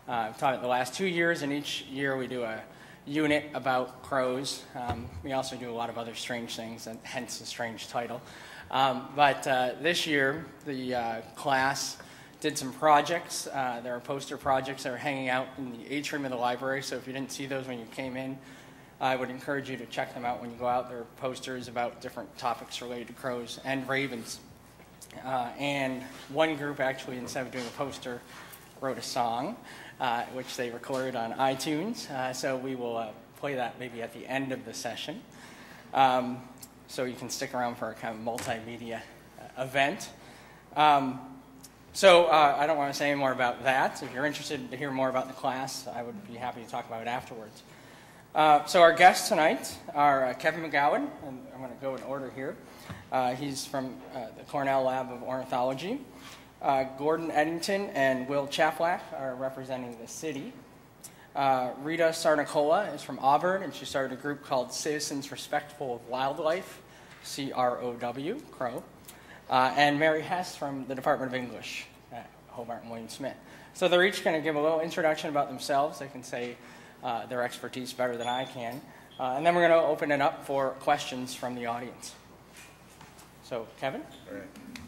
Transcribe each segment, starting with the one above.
I've taught it the last 2 years, and each year we do a unit about crows. We also do a lot of other strange things, and hence the strange title. But this year, the class did some projects. There are poster projects that are hanging out in the atrium of the library, so if you didn't see those when you came in, I would encourage you to check them out when you go out. There are posters about different topics related to crows and ravens. And one group actually, instead of doing a poster, wrote a song, which they recorded on iTunes. So we will play that maybe at the end of the session. So you can stick around for a kind of multimedia event. So I don't want to say any more about that. If you're interested to hear more about the class, I would be happy to talk about it afterwards. So our guests tonight are Kevin McGowan, and I'm going to go in order here. He's from the Cornell Lab of Ornithology. Gordon Eddington and Will Chaplack are representing the city. Rita Sarnicola is from Auburn, and she started a group called Citizens Respectful of Wildlife, CROW, Crow. And Mary Hess from the Department of English at Hobart and William Smith. So they're each going to give a little introduction about themselves. They can say their expertise better than I can. And then we're going to open it up for questions from the audience. So, Kevin? All right.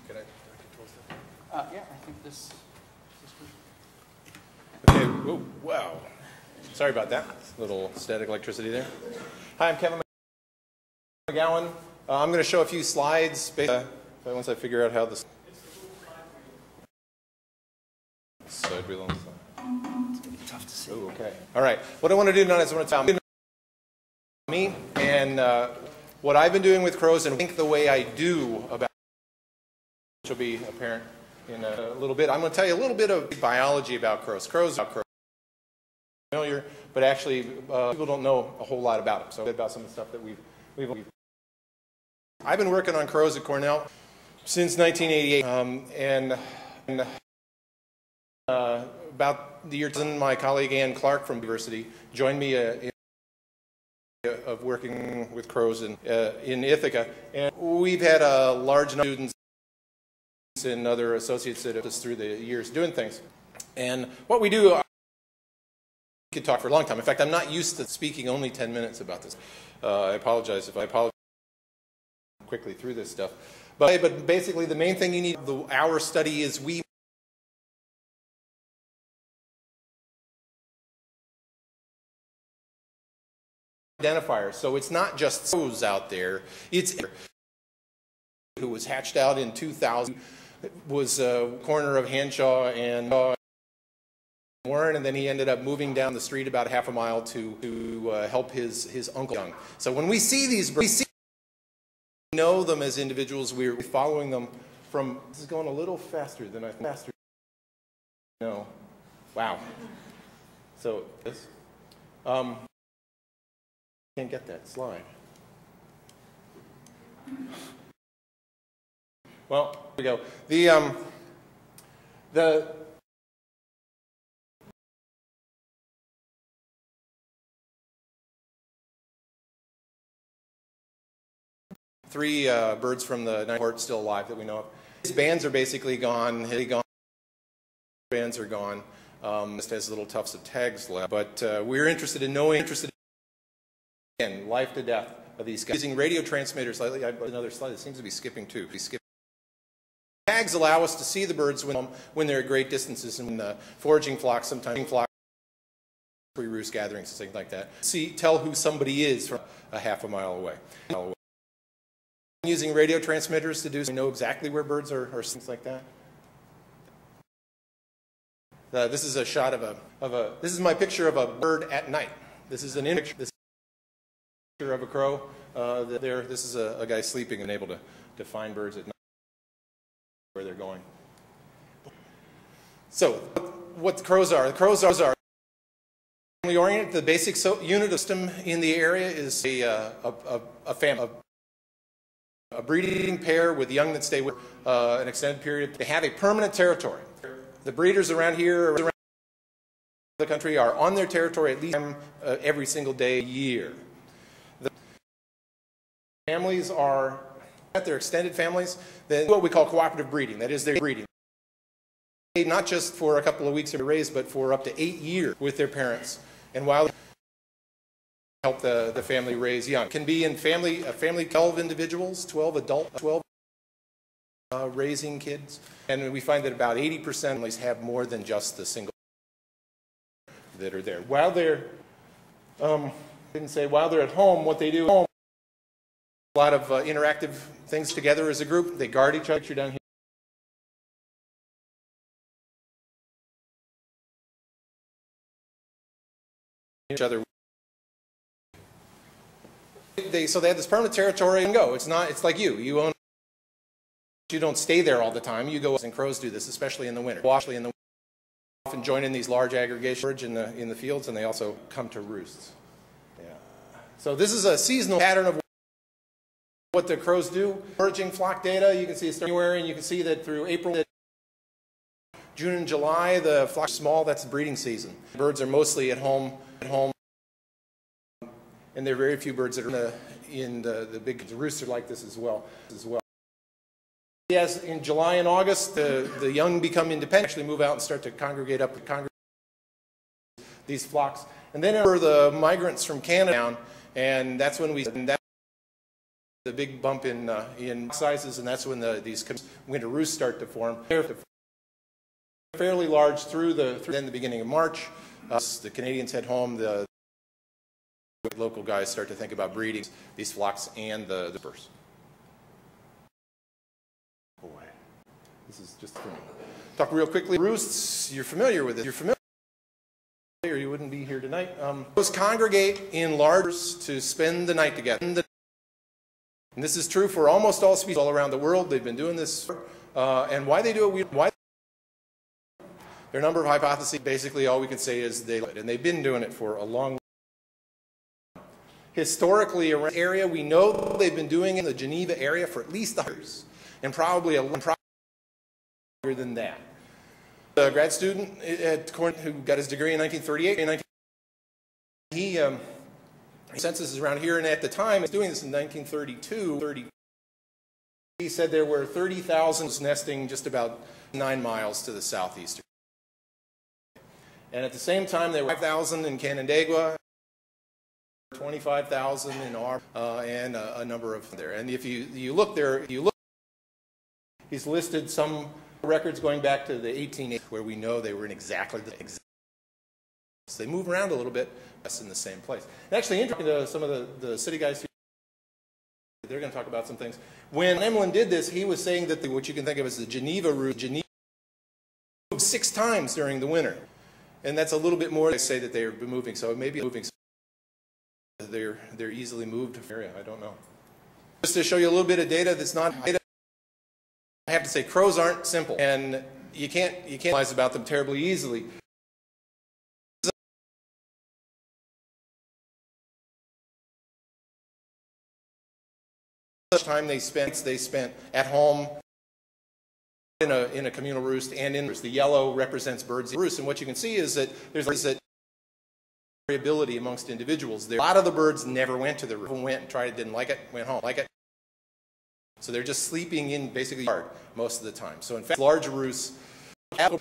Can I control stuff? Yeah, I think this Okay. Whoa, wow. Sorry about that. A little static electricity there. Hi, I'm Kevin McGowan. I'm going to show a few slides once I figure out how this side wheel on the side. It's going to be tough to see. Oh, okay. All right. What I want to do now is I want to tell me and what I've been doing with crows and think the way I do about, which will be apparent in a little bit. I'm going to tell you a little bit of biology about crows. Crows are familiar, but actually people don't know a whole lot about them. So about some of the stuff that we've I've been working on crows at Cornell since 1988, and about the year 2000, my colleague Ann Clark from the university joined me of working with crows in Ithaca, and we've had a large number of students and other associates that have us through the years doing things. And what we do, we could talk for a long time. In fact, I'm not used to speaking only 10 minutes about this. I apologize if I apologize quickly through this stuff. But basically, the main thing you need, our study is we identifiers. So it's not just crows out there. It's who was hatched out in 2000, was a corner of Henshaw and Warren, and then he ended up moving down the street about half a mile to help his uncle young. So when we see these birds, we know them as individuals. We're following them from. This is going a little faster than I faster. No, wow. So this. Can't get that slide. Well, here we go. The three birds from the night cohort still alive that we know of. These bands are basically gone. Bands are gone. Just has little tufts of tags left. But we're interested in knowing. Again, life to death of these guys. Using radio transmitters, another slide that seems to be skipping too. Tags allow us to see the birds when they're at great distances, and when the foraging flocks, sometimes pre-roost gatherings and things like that. Tell who somebody is from a half a mile away. Using radio transmitters to do so, we know exactly where birds are, or things like that. This is a shot this is my picture of a bird at night. This is an image. Of a crow. This is a guy sleeping and able to find birds at night where they're going. So, what the crows are? The crows are family oriented. The basic unit of system in the area is a family, a breeding pair with young that stay with an extended period. They have a permanent territory. The breeders around here, around the country, are on their territory at least every single day a year. Families are at their extended families, then what we call cooperative breeding. That is, they're breeding. not just for a couple of weeks of raised, but for up to 8 years with their parents. And while help the family raise young, can be in a family 12 individuals, 12 adult, 12 raising kids. And we find that about 80% of families have more than just the single that are there. While they're, while they're at home, what they do at home, a lot of interactive things together as a group. They guard each other. Down here. Each other. So they have this permanent territory and go. It's like you own. You don't stay there all the time. You go, and crows do this, especially in the winter. Often join in these large aggregations in the fields, and they also come to roosts. Yeah. So this is a seasonal pattern of what the crows do. Foraging flock data, you can see it's January, and you can see that through April, June and July, the flock is small. That's the breeding season. Birds are mostly at home, and there are very few birds that are in the big roosts are like this as well. Yes, in July and August, the young become independent, actually move out and start to congregate these flocks. And then the migrants from Canada down, and that's when the big bump in sizes, and that's when these winter roosts start to form. They're fairly large through then the beginning of March. The Canadians head home. The local guys start to think about breeding these flocks and the birds. Boy, this is just fun. Talk real quickly. Roosts, you're familiar with it. You're familiar, or you wouldn't be here tonight. Crows congregate in large to spend the night together. And this is true for almost all species all around the world. They've been doing this. And why they do it, there are a number of hypotheses. Basically, all we can say is they do it. And they've been doing it for a long time. Historically, around the area, we know they've been doing it in the Geneva area for at least 100 years. And probably longer than that. A grad student at Cornell who got his degree in 1938, he census around here, and at the time, he was doing this in 1932. He said there were 30,000 nesting just about 9 miles to the southeast. And at the same time, there were 5,000 in Canandaigua, 25,000 in Arbor, and a number of there. And if you look there, he's listed some records going back to the 1880s where we know they were in exactly the exact. So they move around a little bit, that's in the same place. And actually, interesting to some of the city guys, they're going to talk about some things. When Emlyn did this, he was saying that what you can think of as the Geneva route, Geneva moved 6 times during the winter. And that's a little bit more, they say that they're moving, so it may be moving. They're easily moved area, I don't know. Just to show you a little bit of data that's not data. I have to say, crows aren't simple, and you can't realize about them terribly easily. Time they spent at home in a communal roost and in roost. The yellow represents birds in roost, and what you can see is that there's variability amongst individuals. A lot of the birds never went to the roost. Went and tried it, didn't like it, went home, like it. So they're just sleeping in basically the yard most of the time. So in fact, large roosts have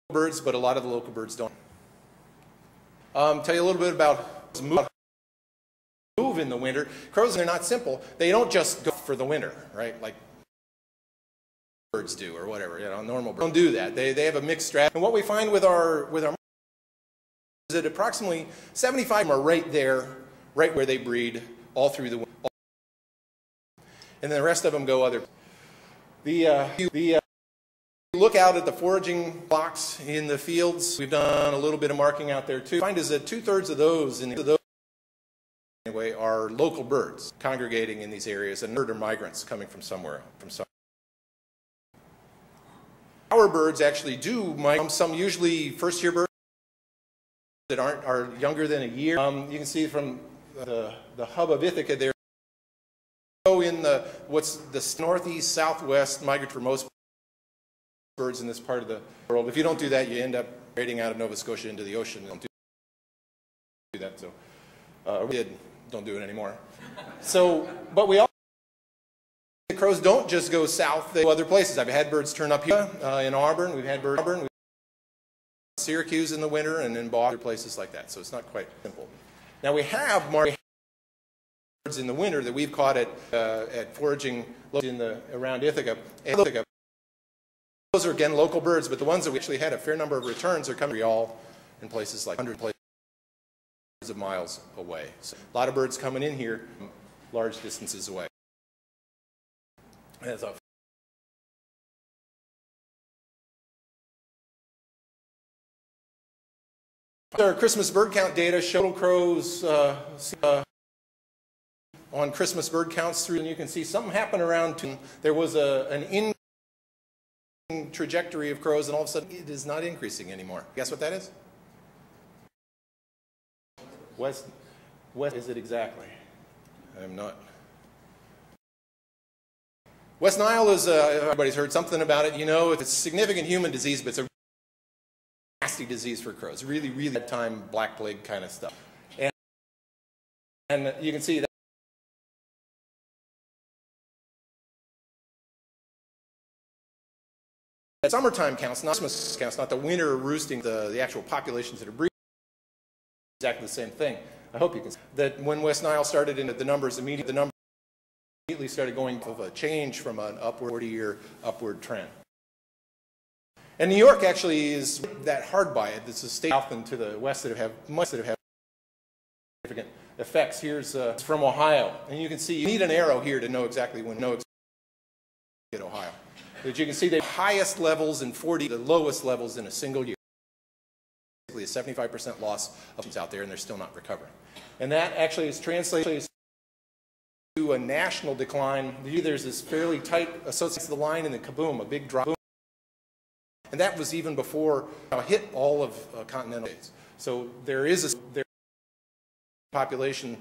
birds, but a lot of the local birds don't. Tell you a little bit about move in the winter. Crows, they're not simple. They don't just go for the winter, right? Like birds do or whatever. Normal birds don't do that. They have a mixed strategy. And what we find with our is that approximately 75 of them are right there, right where they breed, all through the winter. And then the rest of them go other. Look out at the foraging flocks in the fields. We've done a little bit of marking out there too. What we find is that 2/3 of those anyway are local birds congregating in these areas, and are migrants coming from somewhere. Our birds actually do migrate. Some usually first-year birds that are younger than a year. You can see from the hub of Ithaca there. In what's the northeast, southwest migrate for most birds in this part of the world. If you don't do that, you end up migrating out of Nova Scotia into the ocean. Don't do that. So we don't do it anymore. So, but we also crows don't just go south, they go other places. I've had birds turn up here in Auburn. We've had birds in Auburn, we've had Syracuse in the winter, and in Boston, places like that. So it's not quite simple. Now we have birds in the winter that we've caught at foraging around Ithaca. Those are again local birds, but the ones that we actually had a fair number of returns are coming all in places like hundreds of miles away. So a lot of birds coming in here large distances away. That's a Our Christmas bird count data show crows on Christmas bird counts through, and you can see something happened around. There was an trajectory of crows, and all of a sudden it is not increasing anymore. Guess what that is? West is it exactly? I'm not. West Nile is, everybody's heard something about it. You know, it's a significant human disease, but it's a nasty disease for crows. Really, really bad time, black plague kind of stuff. And you can see that. Summertime counts, not Christmas counts, not the winter roosting, the actual populations that are breeding. Exactly the same thing. I hope you can see that when West Nile started, the numbers immediately started going of a change from an upward 40-year upward trend. And New York actually is that hard by it. It's a state south and to the west that have significant effects. Here's from Ohio, and you can see you need an arrow here to know exactly when at Ohio. But you can see the highest levels in 40, the lowest levels in a single year. Basically, a 75% loss of out there, and they're still not recovering. And that actually is translated to a national decline. There's this fairly tight association to the line, and then kaboom, a big drop. And that was even before hit all of continental states. So there is a population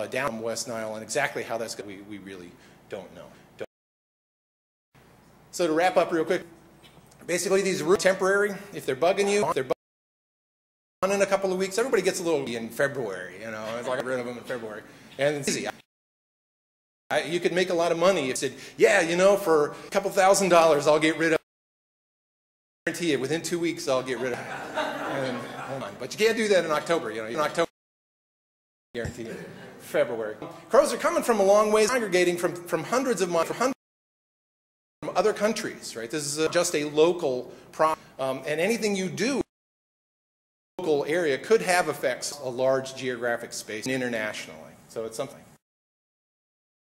down from West Nile, and exactly how that's going, we really don't know. So to wrap up real quick, basically these are temporary. If they're bugging you, they're on in a couple of weeks. Everybody gets a little in February, you know. It's like I got rid of them in February, and it's easy. You could make a lot of money if you said, yeah, you know, for a couple $1,000s, I'll get rid of. I guarantee you, within 2 weeks, I'll get rid of it. But you can't do that in October, you know. In October, I guarantee you. February. Crows are coming from a long ways, congregating from hundreds of miles, from other countries, right? This is just a local problem, and anything you do in a local area could have effects a large geographic space internationally. So it's something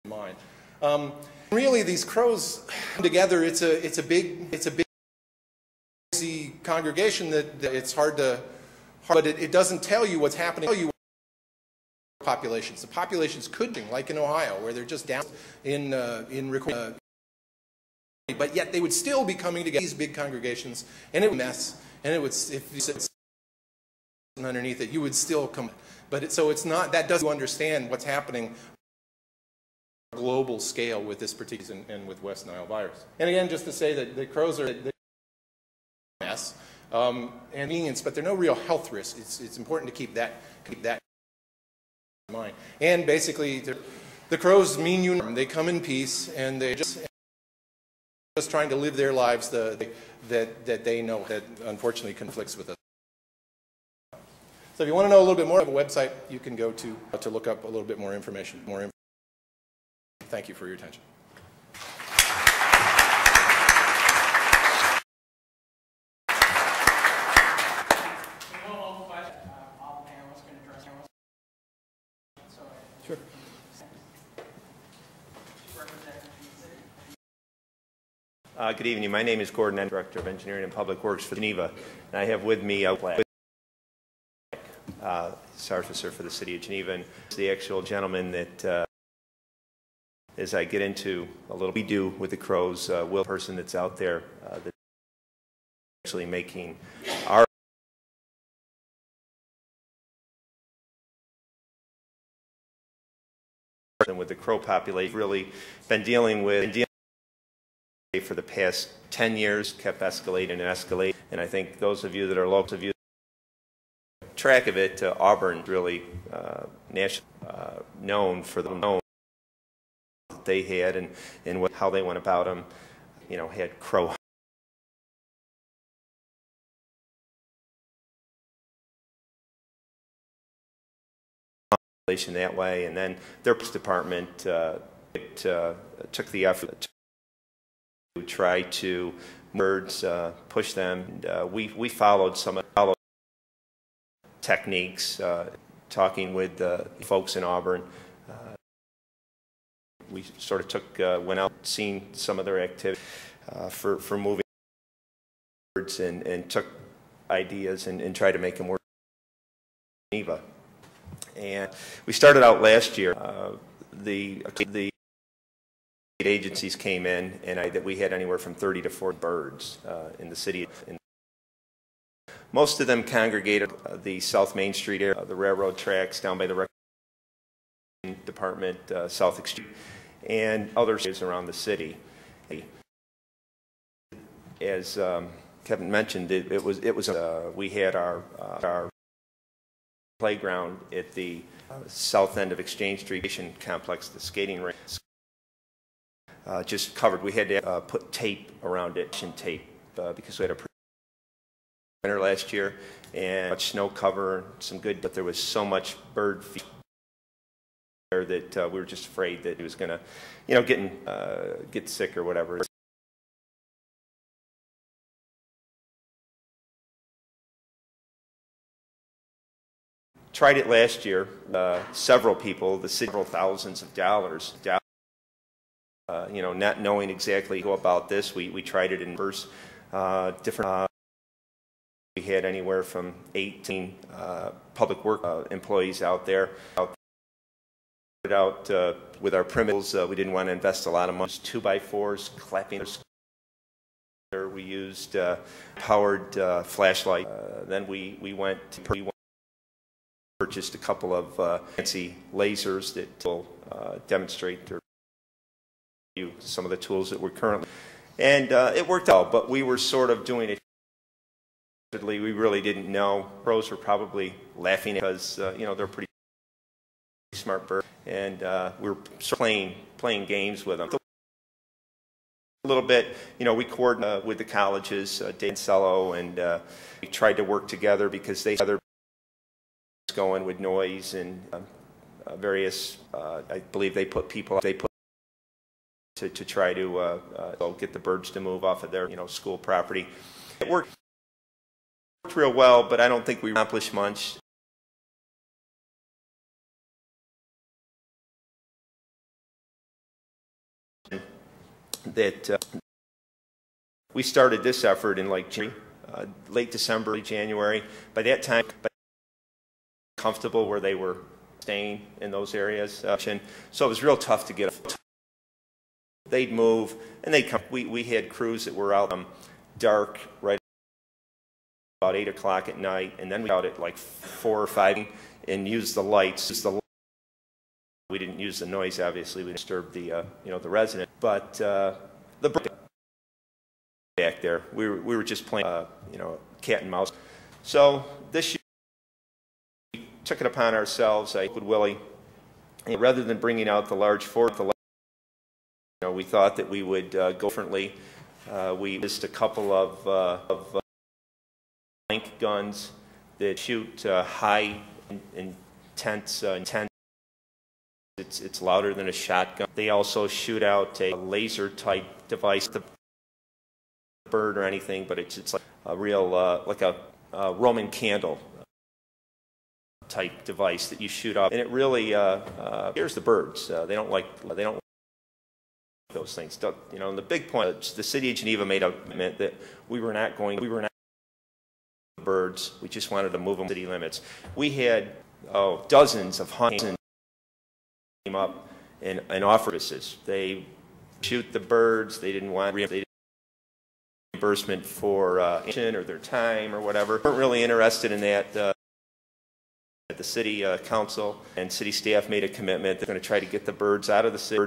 in mind. Really, these crows come together. It's a big congregation that it's hard to, but it doesn't tell you what's happening. Populations. The populations could be like in Ohio, where they're just down in recording. But yet they would still be coming together, these big congregations, and it would mess, and it would, if you said underneath it, you would still come. But so it's not, that doesn't understand what's happening on a global scale with this particular, and with West Nile virus. And again, just to say that the crows are a mess, and convenience, but they're no real health risk. It's important to keep that in mind. And basically, the crows mean you, they come in peace, and they just trying to live their lives that they know that unfortunately conflicts with us. So if you want to know a little bit more, I have a website you can go to look up a little bit more information. Thank you for your attention. Sure. Good evening. My name is Gordon. I'm Director of Engineering and Public Works for Geneva, and I have with me Sergeant Officer for the City of Geneva, and the actual gentleman that, as I get into a little, we do with the crows, will person that's out there that's actually making our with the crow population really been dealing with. For the past 10 years, kept escalating and escalating, and I think those of you that are local, track of it, Auburn really national known for the they had and how they went about them. You know, had crow that way, and then their department took the effort to try to birds, push them. And, we followed some techniques, talking with folks in Auburn. We sort of went out, seen some of their activity for moving birds, and took ideas and tried to make them work in Geneva. And we started out last year. The agencies came in, and we had anywhere from 30 to 40 birds in the city. Most of them congregated the South Main Street area, the railroad tracks down by the Recreation Department, South Extreme, and other areas around the city. As Kevin mentioned, we had our playground at the south end of Exchange Street complex, the skating rink, just covered. We had to put tape around it, because we had a winter last year and much snow cover, some good, but there was so much bird feed there that we were just afraid that it was going to, get sick or whatever. Tried it last year. Several people, several thousands of dollars. Not knowing exactly about this, we tried it in first different. We had anywhere from 18 public work employees out there. With our primitives, we didn't want to invest a lot of money. 2x4s, clapping. We used powered flashlight. Then we purchased a couple of fancy lasers that will demonstrate some of the tools that we're currently, and it worked out. But we were sort of doing it. We really didn't know. Pros were probably laughing because they're pretty smart birds, and we were sort of playing games with them. A little bit, we coordinated with the colleges, Dave and Cello, and we tried to work together because they had other going with noise and various. I believe they put to try to get the birds to move off of their school property. It worked real well, but I don't think we accomplished much. That we started this effort in late December, early January. By that time, comfortable where they were staying in those areas, so it was real tough to get. They'd move and they'd come. We had crews that were out dark right about 8 o'clock at night, and then we out at like 4 or 5 and use the lights. We didn't use the noise, obviously. We disturbed the the resident, but the bird back there, we were just playing cat and mouse. So this year we took it upon ourselves. I with Willie, and rather than bringing out the large we thought that we would go differently. We used a couple of blank guns that shoot high intense. It's louder than a shotgun. They also shoot out a laser type device, the bird or anything, but it's like a real like a Roman candle type device that you shoot up, and it really scares the birds. They don't like those things. And the big point, the City of Geneva made a commitment that we were not birds. We just wanted to move them city limits. We had dozens of hunting came up and offered services. They shoot the birds. They didn't want reimbursement for or their time or whatever. Weren't really interested in that. The city council and city staff made a commitment. They're going to try to get the birds out of the city.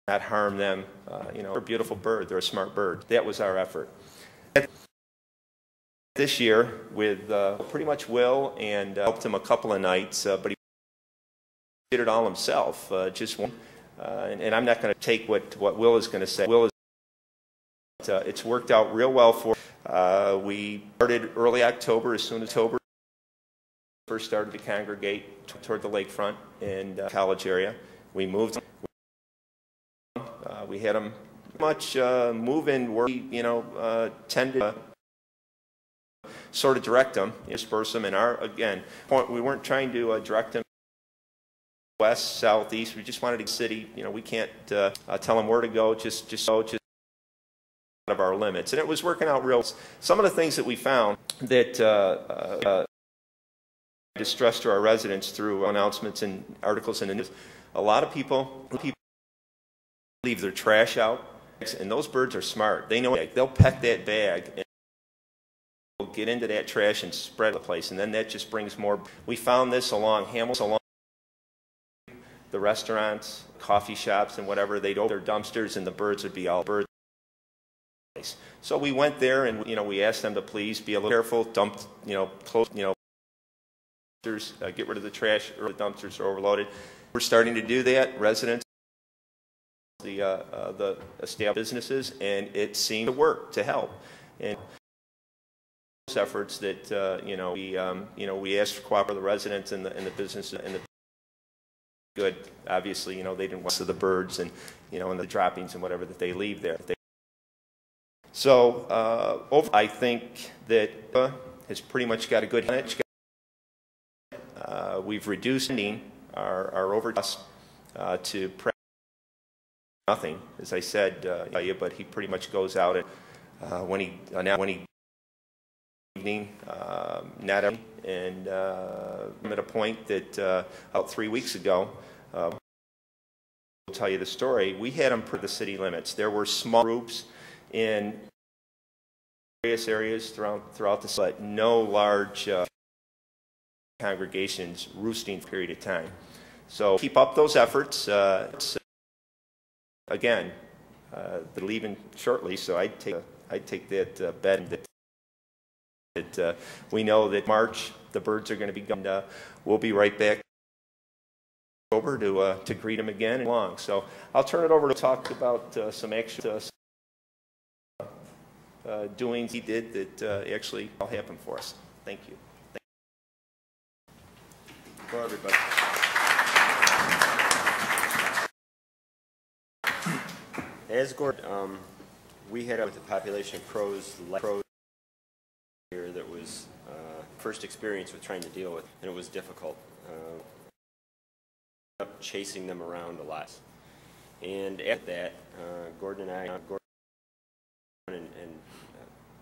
Not harm them. They're a beautiful bird. They're a smart bird. That was our effort. This year, with pretty much Will, and helped him a couple of nights, but he did it all himself. Just one. and I'm not going to take what Will is going to say. It's worked out real well for. We started early October. As soon as October first started to congregate toward the lakefront and college area, we moved. We had them much move in where we, tend to sort of direct them, disperse them. And again, we weren't trying to direct them west, south, east. We just wanted to city. We can't tell them where to go. Just out of our limits, and it was working out real. Some of the things that we found that distress to our residents through announcements and articles in the news. A lot of people leave their trash out, and those birds are smart. They know they'll peck that bag and get into that trash and spread the place, and then that just brings more. We found this along Hamilton, along the restaurants, coffee shops, and whatever. They'd open their dumpsters, and the birds would be all birds. So we went there, and we asked them to please be a little careful, dump, close, get rid of the trash, or the dumpsters are overloaded. We're starting to do that. Residents, the established businesses, and it seemed to work to help. And those efforts that we asked for cooperation of the residents and the business and the good. Obviously, they didn't want the birds and and the droppings and whatever that they leave there. So I think that has pretty much got a good hit. We've reduced our overdraft to nothing, as I said, but he pretty much goes out at when he evening, not every, and I'm at a point that about 3 weeks ago, I'll tell you the story. We had him per the city limits. There were small groups in various areas throughout the city, but no large congregations roosting period of time. So keep up those efforts. Again, they're leaving shortly, so I'd take that bet that we know that March the birds are going to be gone. We'll be right back over to greet them again and along. So I'll turn it over to talk about some actual doings he did that actually all happened for us. Thank you. Hello, everybody. As Gordon, we had with the population of crows here that was first experience with trying to deal with, and it was difficult. Up chasing them around a lot, and after that, Gordon and I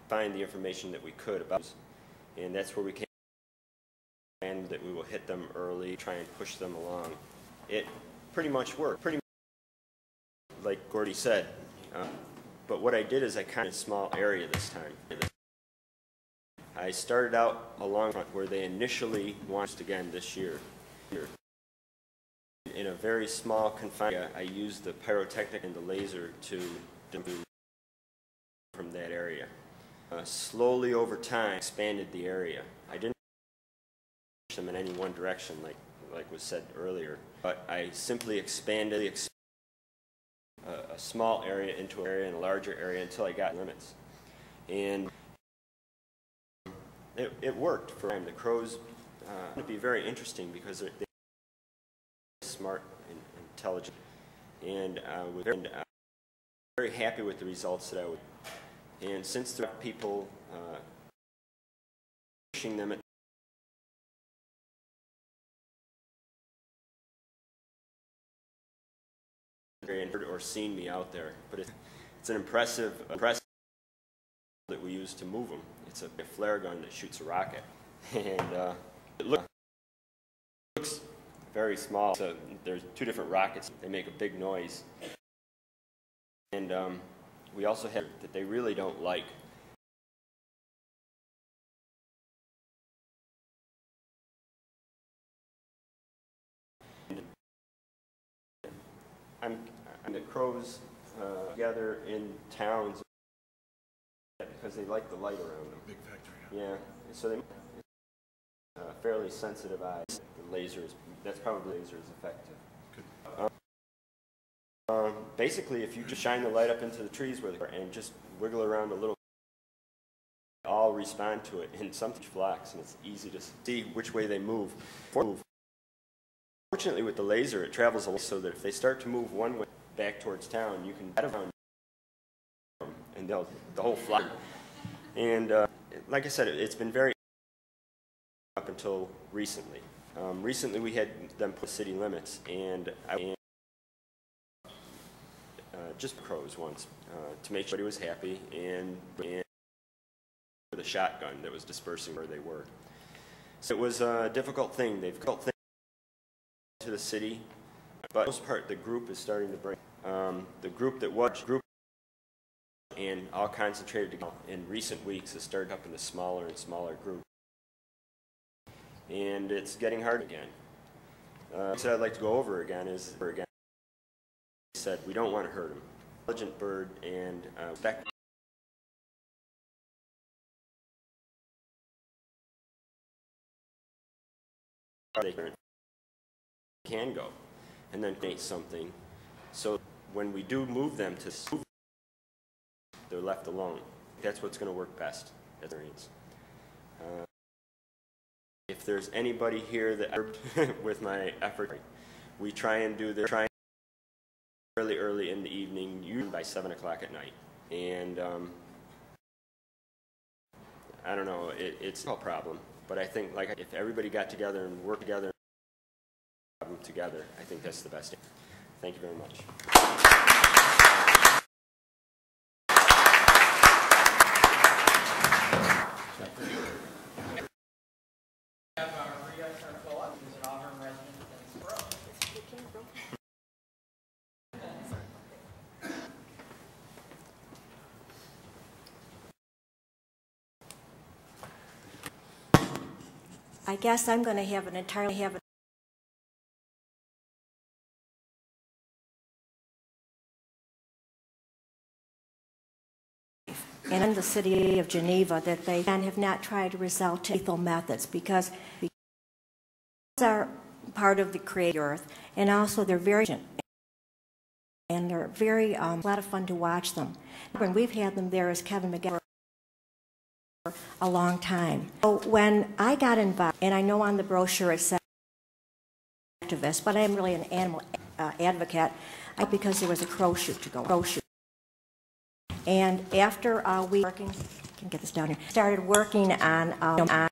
find the information that we could about, and that's where we came. And that we will hit them early, try and push them along. It pretty much worked. Pretty much like Gordy said. But what I did is I kind of a small area this time. I started out along front where they initially launched again this year. In a very small confined area, I used the pyrotechnic and the laser to from that area. Slowly over time, expanded the area. I didn't them in any one direction, like was said earlier, but I simply expanded a small area into an area and a larger area until I got limits, and it worked for them. The crows would be very interesting because they're smart and intelligent, and was very happy with the results that I would. And since there are people pushing them at or seen me out there, but it's an impressive that we use to move them. It's a flare gun that shoots a rocket, and it looks very small. So there's two different rockets. They make a big noise, and we also have that they really don't like. The crows gather in towns because they like the light around them. Big factory. Yeah, so they fairly sensitive eyes. The lasers, that's probably laser is effective. basically, if you just shine the light up into the trees where they are and just wiggle around a little, they all respond to it in some flocks, and it's easy to see which way they move. Fortunately, with the laser, it travels along so that if they start to move one way back towards town, you can head around and the whole flock. And like I said, it's been very up until recently. Recently, we had them put city limits, and just crows once to make sure everybody was happy, and with a shotgun that was dispersing where they were. So it was a difficult thing. They've got things to the city, but for the most part, the group is starting to break. The group that was and all concentrated together in recent weeks has started up in a smaller and smaller group, and it's getting hard again. So I'd like to go over again is said we don't want to hurt them. Intelligent bird and back. They can go and then make something. So when we do move them to they're left alone. That's what's going to work best. If there's anybody here that with my effort, we try and do this really early in the evening, usually by 7 o'clock at night. And I don't know, it's a problem. But I think like if everybody got together and worked together, I think that's the best. Thank you very much. I guess I'm going to have an entirely and in the City of Geneva that they have not tried to resort to lethal methods because are part of the created earth, and also they're very and they're very a lot of fun to watch them. And we've had them there as Kevin McGowan for a long time. So when I got involved, and I know on the brochure it says activist, but I'm really an animal advocate because there was a crow shoot to go. And after we started working on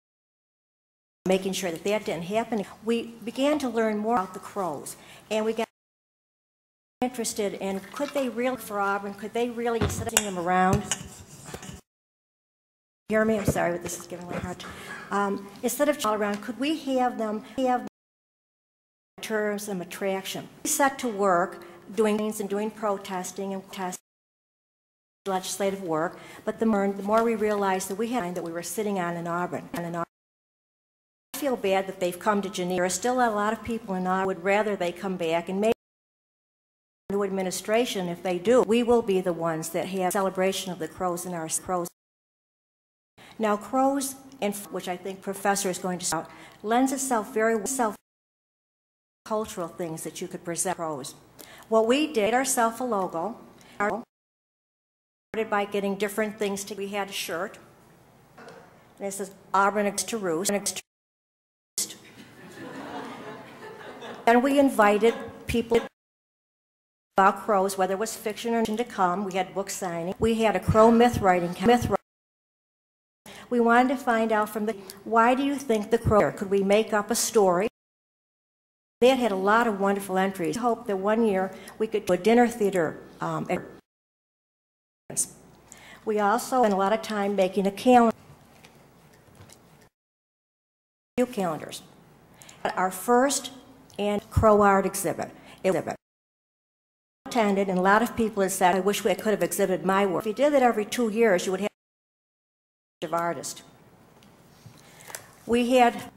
making sure that didn't happen, we began to learn more about the crows, and we got interested in could they really for Auburn? Could they really instead of them around? Hear me? I'm sorry, but this is getting a little hard. Instead of all around, could we have them have terms of attraction? We set to work doing things and doing protesting and legislative work, but the more we realized that we were sitting on in Auburn. I feel bad that they've come to Geneva. There are still a lot of people in Auburn would rather they come back, and maybe the new administration, if they do, we will be the ones that have celebration of the crows in our crows. Now, crows, which I think Professor is going to start, lends itself very well to cultural things that you could present crows. What we did ourselves a logo. Started by getting different things. We had a shirt, and it says Auburn next to Roost. And we invited people about crows, whether it was fiction or to come. We had book signing. We had a crow myth writing. We wanted to find out from why do you think the crow? Could we make up a story? They had a lot of wonderful entries. We hoped that one year we could do a dinner theater. We also spent a lot of time making a calendar. Few calendars. Our first and crow art exhibit. Attended, and a lot of people have said, I wish I could have exhibited my work. If you did it every 2 years, you would have of artist. We had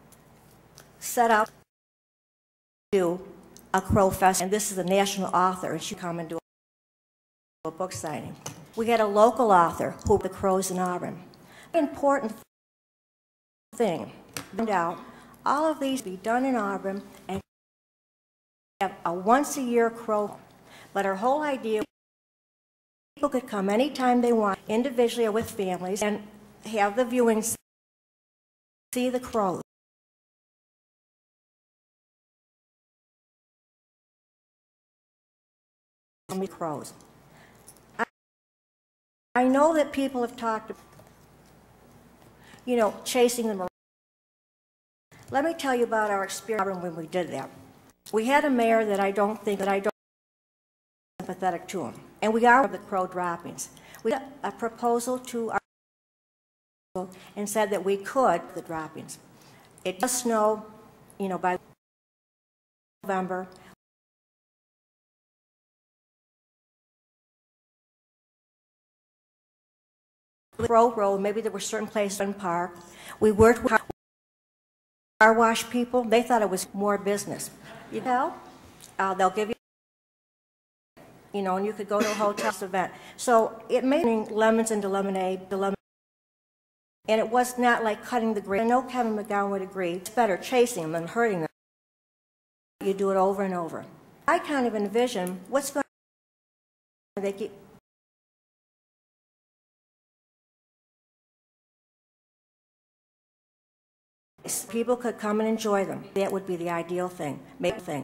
set up to do a crow festival, and this is a national author, and she come and do a book signing. We had a local author who the crows in Auburn. Important thing, find out all of these be done in Auburn and have a once-a-year crow. But our whole idea, people could come anytime they want, individually or with families, and have the viewings, see the crows. Crows. I know that people have talked, you know, chasing them around. Let me tell you about our experience when we did that. We had a mayor that I don't sympathetic to him, and we are the crow droppings. We got a proposal to our and said that we could the droppings. It does snow, you know, by November. Crow Road, maybe there were certain places in the park. We worked with car wash people. They thought it was more business. You know, they'll give you know, and you could go to a hotel event. So it made lemons into lemonade, and it was not like cutting the grape. I know Kevin McGowan would agree. It's better chasing them than hurting them. You do it over and over. I kind of envision what's going on. They keep. People could come and enjoy them. That would be the ideal thing. Make thing.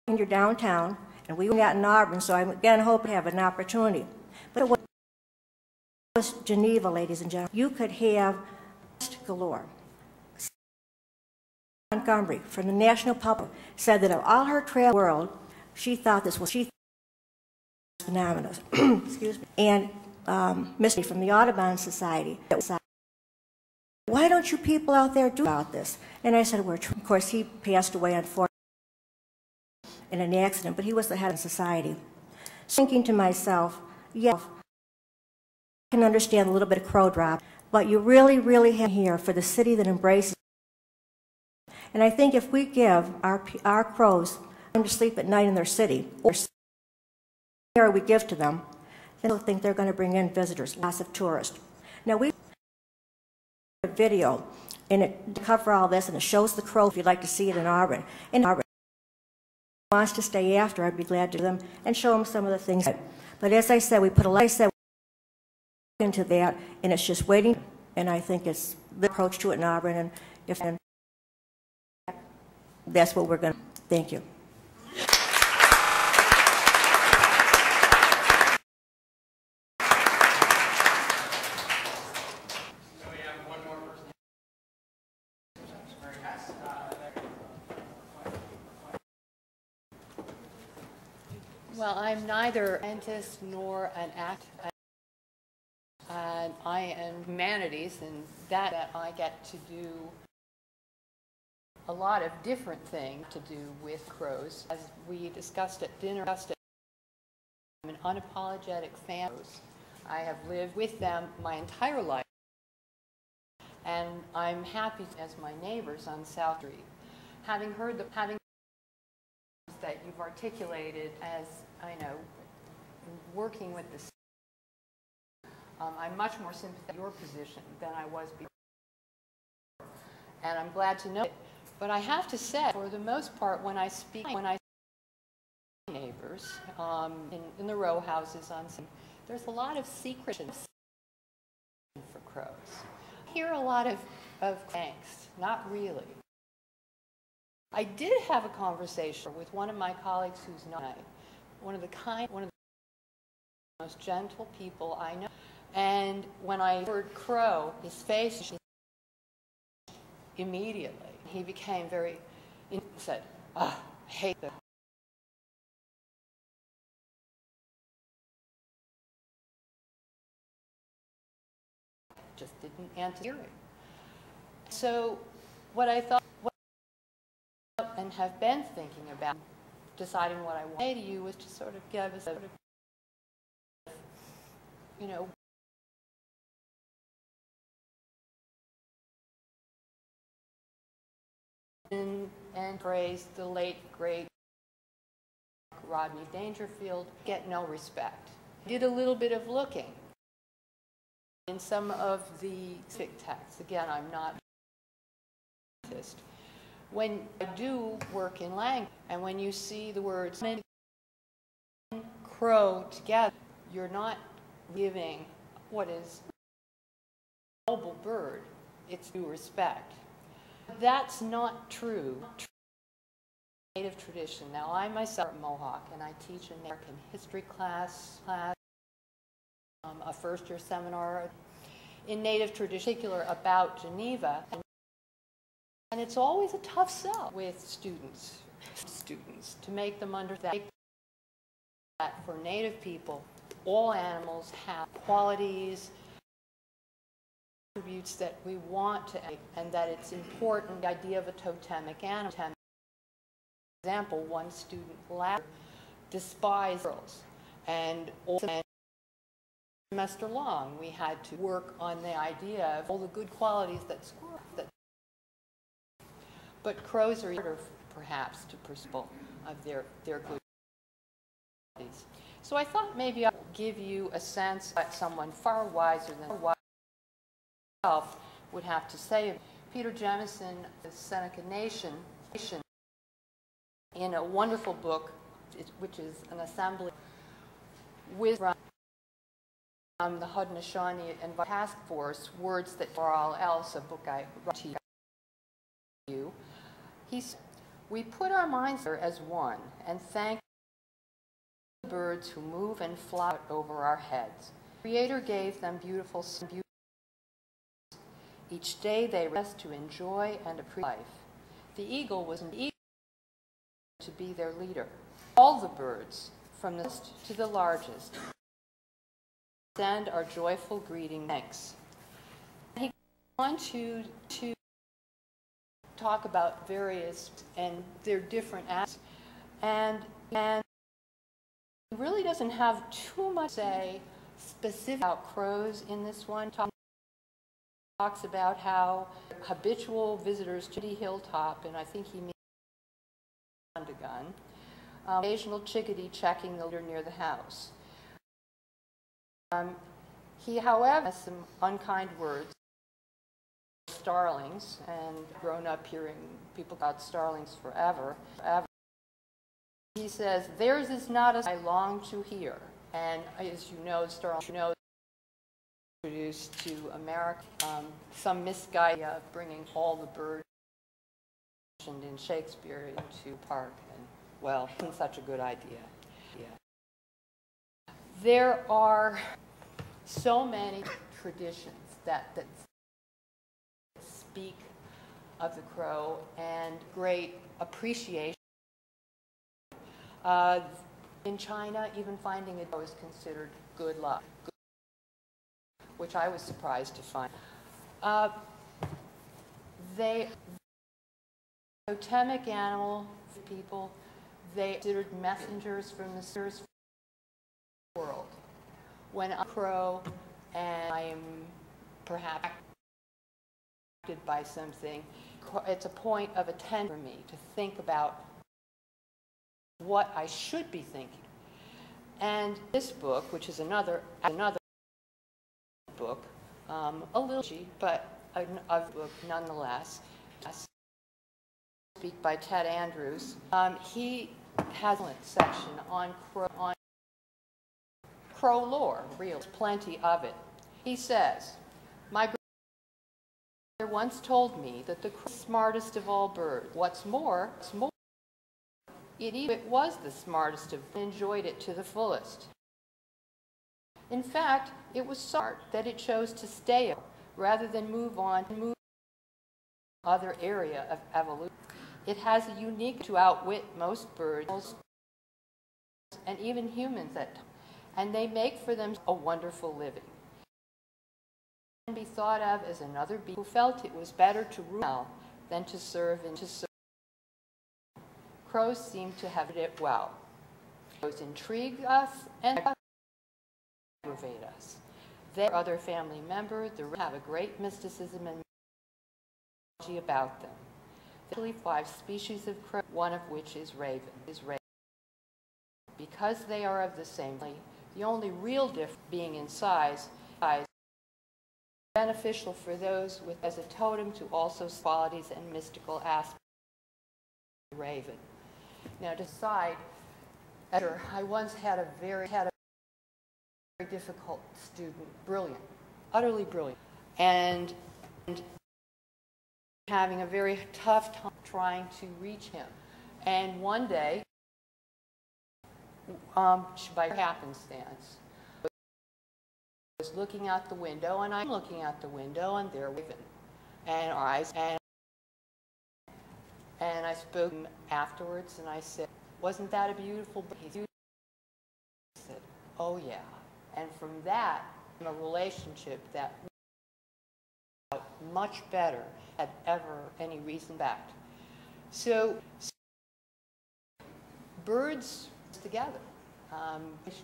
When you're downtown, and we were out in Auburn, so I again hope to have an opportunity. But it was Geneva, ladies and gentlemen. You could have galore. Montgomery from the National Public said that of all her trail world, she thought this was phenomenal. Excuse me. And Misty from the Audubon Society. Why don't you people out there do about this? And I said, of course, he passed away unfortunately in an accident, but he was the head of society. So thinking to myself, yeah, I can understand a little bit of crow drop, but you really, really have here for the city that embraces. And I think if we give our crows time to sleep at night in their city, or we give to them, then they'll think they're going to bring in visitors, lots of tourists. Now we a video, and it to cover all this, and it shows the crow if you'd like to see it in Auburn. In Auburn, if wants to stay after, I'd be glad to do them and show them some of the things. But as I said, we put a lot into that, and it's just waiting. And I think it's the approach to it in Auburn, and that's what we're going to. Thank you. Well, I'm neither a scientist nor an actor, and I am humanities, and that I get to do a lot of different things to do with crows. As we discussed at dinner, I'm an unapologetic fan of crows. I have lived with them my entire life, and I'm happy as my neighbors on South Street. Having heard that you've articulated as, I know, working with the city, I'm much more sympathetic to your position than I was before. And I'm glad to know it. But I have to say, for the most part, when I speak to neighbors in the row houses on City, there's a lot of secrecy for crows. I hear a lot of angst, not really. I did have a conversation with one of my colleagues who's not one of the most gentle people I know. And when I heard crow, his face immediately, he became very, he said, I hate them. Just didn't answer it. So what I thought, and have been thinking about deciding what I want to say to you was to sort of give us you know, and praise the late, great Rodney Dangerfield, get no respect. Did a little bit of looking in some of the specific texts. Again, I'm not a scientist. When I do work in language, and when you see the words crow together, you're not giving what is a noble bird its due respect. That's not true. Native tradition. Now, I myself am a Mohawk, and I teach an American history class, a first-year seminar in Native tradition, in particular about Geneva. And it's always a tough sell with students to make them understand that for Native people, all animals have qualities, attributes that we want to, and that it's important, the idea of a totemic animal. For example, one student last year despised girls, and all semester long we had to work on the idea of all the good qualities that squirrels. But crows are harder, perhaps, to pursue of their good qualities. So I thought maybe I would give you a sense that someone far wiser than myself would have to say. Peter Jemison, the Seneca Nation, in a wonderful book, which is an assembly with from the Haudenosaunee and Task Force, Words That For All Else, a book I wrote to you. He said, we put our minds there as one and thank the birds who move and fly over our heads. The Creator gave them beautiful beauty. Each day they rest to enjoy and appreciate life. The eagle was an eagle to be their leader. All the birds, from the least to the largest, send our joyful greeting thanks. And he goes on to talk about various and their different aspects, and he really doesn't have too much to say specific about crows in this one. Talks about how habitual visitors to the hilltop, and I think he means a gun, occasional chickadee checking the litter near the house. He, however, has some unkind words. Starlings, and grown up hearing people about starlings forever. He says, theirs is not as I long to hear. And as you know, starlings introduced to America, some misguided idea of bringing all the birds mentioned in Shakespeare into the park. And, well, isn't such a good idea. Yeah. There are so many traditions that speak of the crow and great appreciation. In China, even finding a crow is considered good luck, which I was surprised to find. They totemic animal people. They considered messengers from the world. When I'm a crow and I am perhaps by something, it's a point of attention for me to think about what I should be thinking. And this book, which is another book, a little cheap, but a book nonetheless, speak by Ted Andrews. He has a section on crow lore, real, plenty of it. He says, my grandmother once told me that the crow is the smartest of all birds. What's more, it was the smartest of and enjoyed it to the fullest. In fact, it was so smart that it chose to stay rather than move on to other area of evolution. It has a unique to outwit most birds and even humans at times, and they make for them a wonderful living. Can be thought of as another bee who felt it was better to rule well than to serve and to serve. Crows seem to have it well. Crows intrigue us and aggravate us. They are other family members. They have a great mysticism and mythology about them. There are actually 5 species of crow, one of which is raven. Because they are of the same family, the only real difference being in size is beneficial for those with as a totem to also qualities and mystical aspects of the raven. Now, to decide, I once had a very difficult student, brilliant, utterly brilliant, and having a very tough time trying to reach him. And one day, by happenstance, I was looking out the window, and I'm looking out the window, and they're waving, and our eyes, and I spoke to him afterwards, and I said, "Wasn't that a beautiful bird?" He said, "Oh yeah." And from that, a relationship that much better had ever any reason back. So birds together,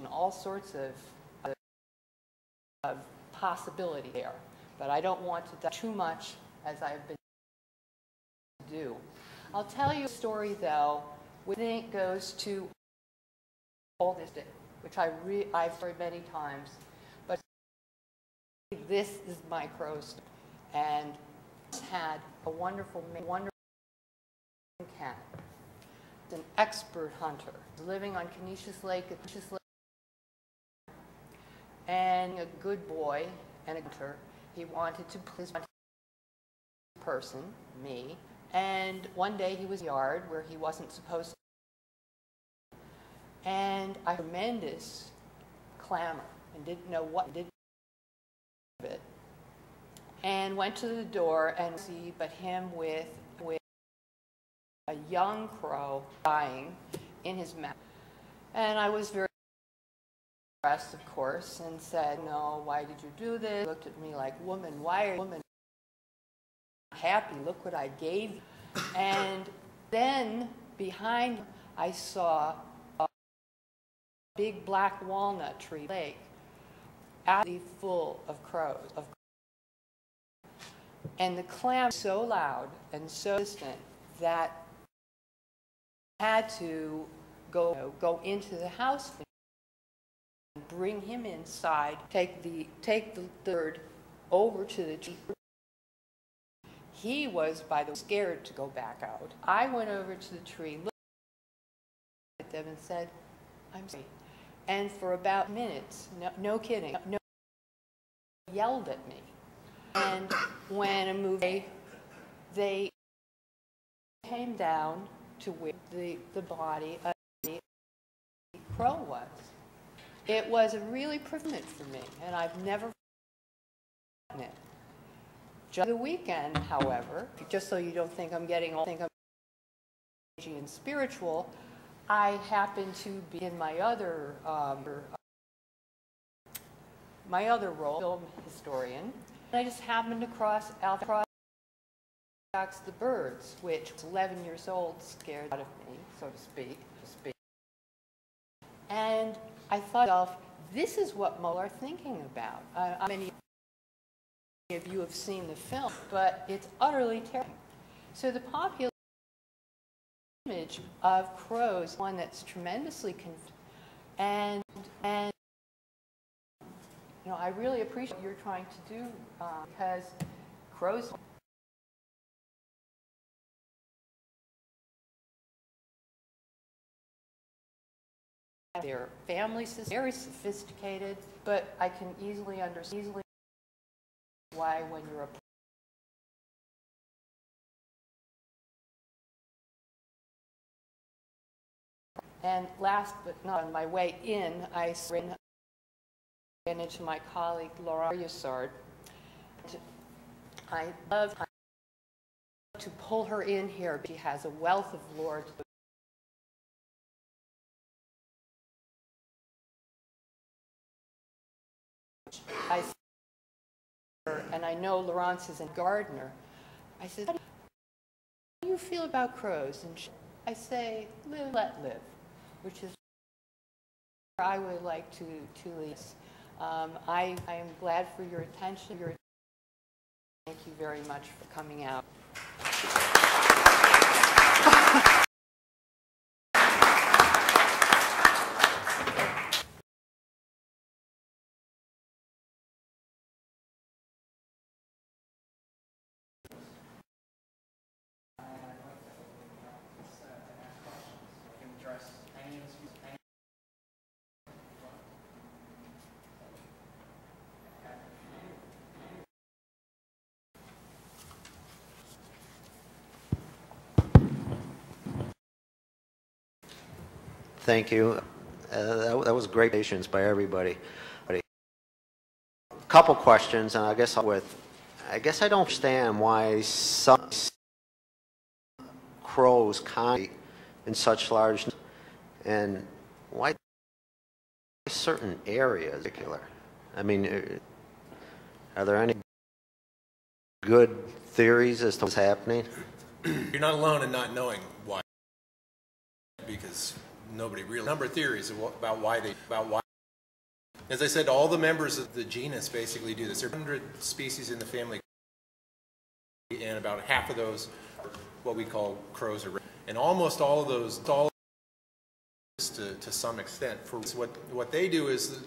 all sorts of possibility there, but I don't want to dive too much as I've been do. I'll tell you a story though, which I think goes to all this, which I've heard many times, but this is my crow story. And had a wonderful cat. An expert hunter living on Canisius Lake, and a good boy and a hunter. He wanted to please person, me, and one day he was in the yard where he wasn't supposed to, and I heard tremendous clamor and didn't know what did it, and went to the door and see but him with a young crow dying in his mouth. And I was very impressed, of course, and said, "No, why did you do this?" He looked at me like, "Woman, why are you happy? Look what I gave you." And then behind him, I saw a big black walnut tree lake, absolutely full of crows. And the clamor was so loud and so distant that I had to go into the house and bring him inside, take the bird over to the tree. He was, by the way, scared to go back out. I went over to the tree, looked at them and said, "I'm sorry." And for about minutes, no kidding, yelled at me. And when I moved away, they came down to where the body of the crow was. It was a really privilege for me, and I've never forgotten it. Just the weekend, however, just so you don't think I'm getting all think I'm and spiritual, I happened to be in my other role, film historian, and I just happened to cross the birds, which was 11 years old, scared out of me, so to speak. And I thought to myself, this is what Mo are thinking about. Many of you have seen the film, but it's utterly terrifying. So the popular image of crows is one that's tremendously confusing. And you know, I really appreciate what you're trying to do because crows. Their family system, very sophisticated, but I can easily understand why when you're a and last but not on my way in, I ran into my colleague Laura Yassard. I love to pull her in here. She has a wealth of lore. I said to her, and I know Laurence is a gardener. I said, "How do you feel about crows?" And I say, "Live, let live," which is where I would like to lead. I am glad for your attention. Thank you very much for coming out. Thank you. That was great patience by everybody. A couple questions, and I guess I don't understand why some crows congregate in such large, and why certain areas in particular. I mean, are there any good theories as to what's happening? You're not alone in not knowing why, because nobody really. Number of theories about why. As I said, all the members of the genus basically do this. There are 100 species in the family, and about half of those are what we call crows, and almost all of those, to some extent. For what they do is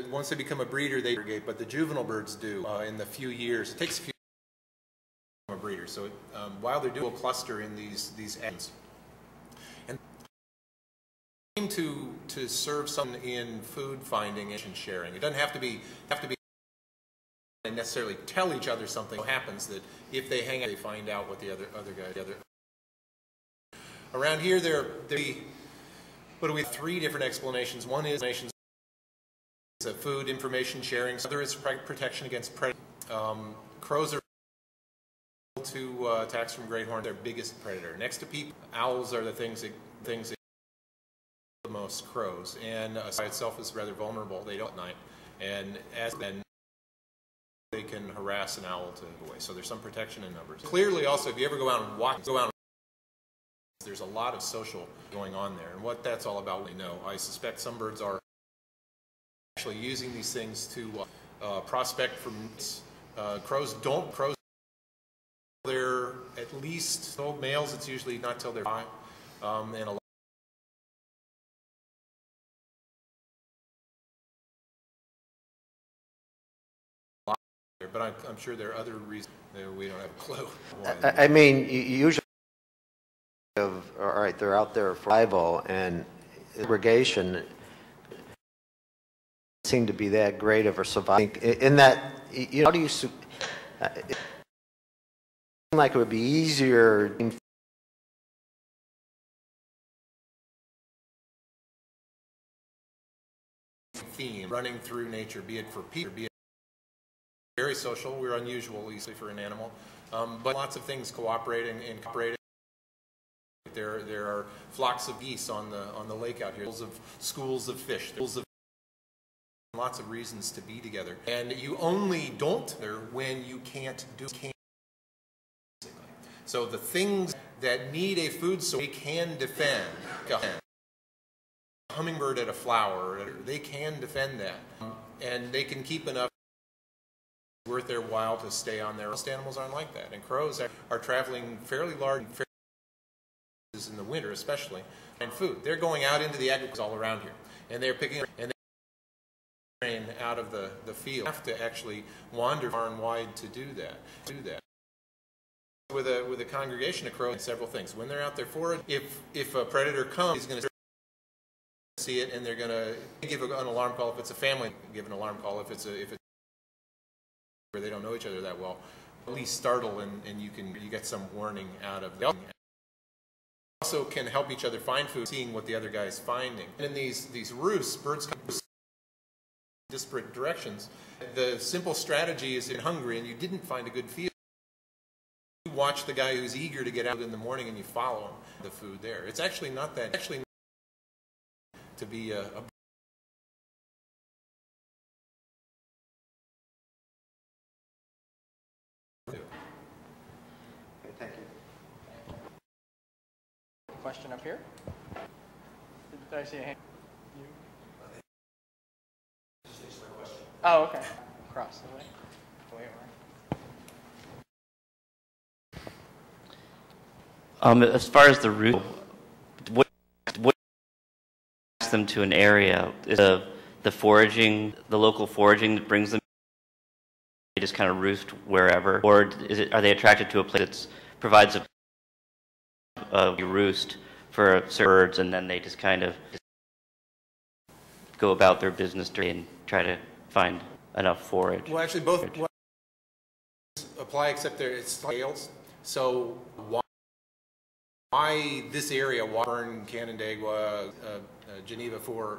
once they become a breeder, they aggregate, but the juvenile birds do in the few years. It takes a few years to become a breeder. So while they're doing a cluster in these ends, and to serve something in food finding and sharing. It doesn't have to be and necessarily tell each other something. It happens that if they hang out, they find out what the other guy. Around here, there are three different explanations. One is food information sharing. The other is protection against predators. Crows are to attacks from great horns. Their biggest predator. Next to people, owls are the things that the most crows, and by itself is rather vulnerable. They don't at night, and then they can harass an owl to go away. So there's some protection in numbers. Clearly, also, if you ever go out and walk, there's a lot of social going on there, and what that's all about, we know. I suspect some birds are actually using these things to prospect for crows. They're at least males. It's usually not till they're 5, and a lot. But I'm sure there are other reasons that we don't have a clue. I mean, usually, all right, they're out there for survival, and aggregation seem to be that great of a survival. In that, how do you? It seems like it would be easier. Theme running through nature, be it for people, be it very social. We're unusual, easily for an animal, but lots of things cooperating and cooperating. There are flocks of geese on the lake out here. Schools of fish. Lots of reasons to be together, and you only don't when you can't do. So the things that need a food source, they can defend. A hummingbird at a flower, they can defend that, and they can keep enough worth their while to stay on there. Most animals aren't like that, and crows are traveling fairly large in the winter, especially, and food. They're going out into the agriculture all around here, and they're picking and they out of the field. You have to actually wander far and wide to do that. With a congregation of crows, several things. When they're out there foraging, if a predator comes, he's going to see it, and they're going to give an alarm call. If it's a family, give an alarm call. If it's where they don't know each other that well, at least startle, and you get some warning out of them. Also can help each other find food, seeing what the other guy is finding. And in these roosts, birds come from disparate directions. The simple strategy is, you're hungry and you didn't find a good field, you watch the guy who's eager to get out in the morning and you follow him. The food there. It's actually not that. To be a Thank you. Question up here? Did I see a hand? Oh, okay. Across the way. As far as the route, what them to an area is the foraging, the local foraging that brings them. They just kind of roost wherever, or are they attracted to a place that provides a roost for certain birds, and then they just kind of go about their business and try to find enough forage? Well, actually, both apply, except it's scales. So why this area, Warren, Canandaigua, Geneva for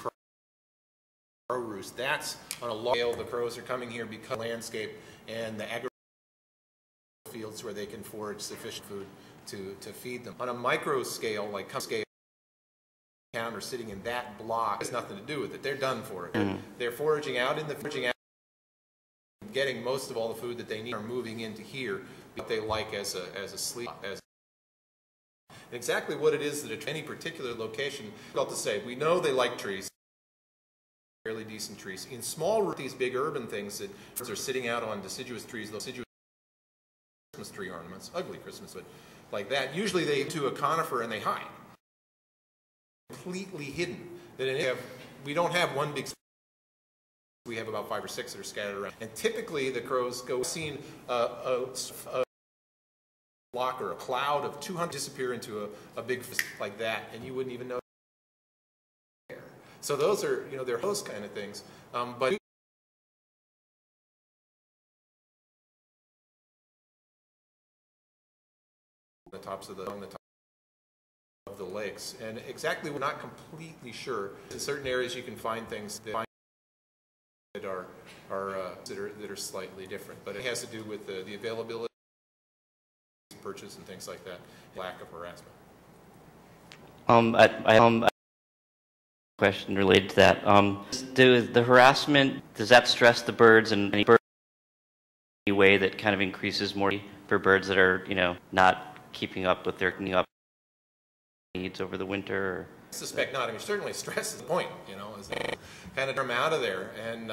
crow roost. That's on a large scale. The crows are coming here because of the landscape and the agricultural fields where they can forage sufficient food to feed them. On a micro scale, like scale, town or sitting in that block has nothing to do with it. They're done for it. They're foraging out in the getting most of all the food that they need, are moving into here. What they like as a sleep exactly what it is that at any particular location. Difficult to say. We know they like trees, fairly decent trees. In small, these big urban things that are sitting out on deciduous trees, those deciduous Christmas tree ornaments, ugly Christmas, but like that. Usually they to a conifer and they hide, completely hidden. We don't have one big. We have about 5 or 6 that are scattered around. And typically the crows go seen a flock or a cloud of 200 disappear into a big like that, and you wouldn't even know. So those are, they're those kind of things. But the tops of on the top of the lakes, and exactly we're not completely sure. In certain areas you can find things that are slightly different, but it has to do with the availability of purchase and things like that, lack of harassment. I question related to that. The harassment, does that stress the birds in any way that kind of increases more for birds that are, not keeping up with their needs over the winter? Or? I suspect not. I mean, certainly stress is the point, is kind of turn them out of there. And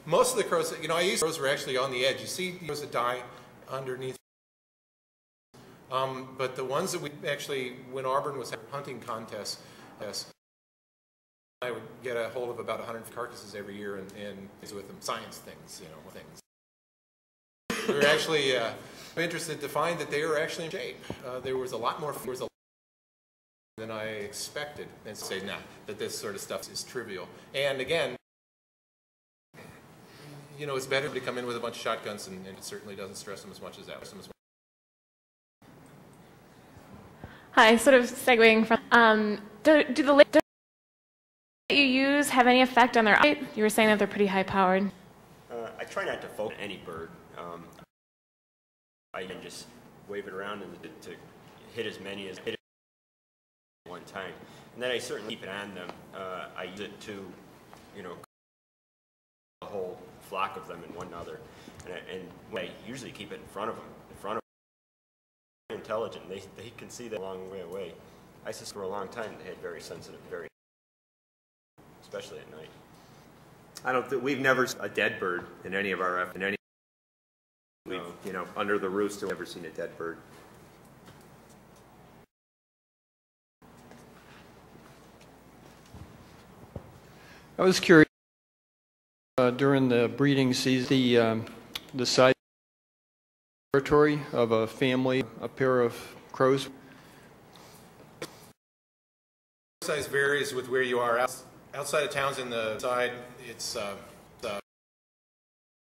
most of the crows, crows were actually on the edge. You see crows that die underneath. But the ones that we actually, when Auburn was having hunting contests, I would get a hold of about 100 carcasses every year and with them science things, things. We were actually interested to find that they were actually in shape. There was a lot more than I expected, and say that this sort of stuff is trivial. And again, it's better to come in with a bunch of shotguns, and it certainly doesn't stress them as much as that. Hi, sort of segueing from, do the lakes that you use have any effect on their eyesight? You were saying that they're pretty high-powered. I try not to focus on any bird. I can just wave it around and to hit as many as at one time. And then I certainly keep it on them. I use it to, a whole flock of them in one another. And I usually keep it in front of them. Intelligent. They can see that a long way away. I suspect for a long time they had very sensitive, especially at night. We've never seen a dead bird in any of our we've under the roost we've never seen a dead bird. I was curious during the breeding season the size territory of a family, a pair of crows. Size varies with where you are. Outside of towns in the side, it's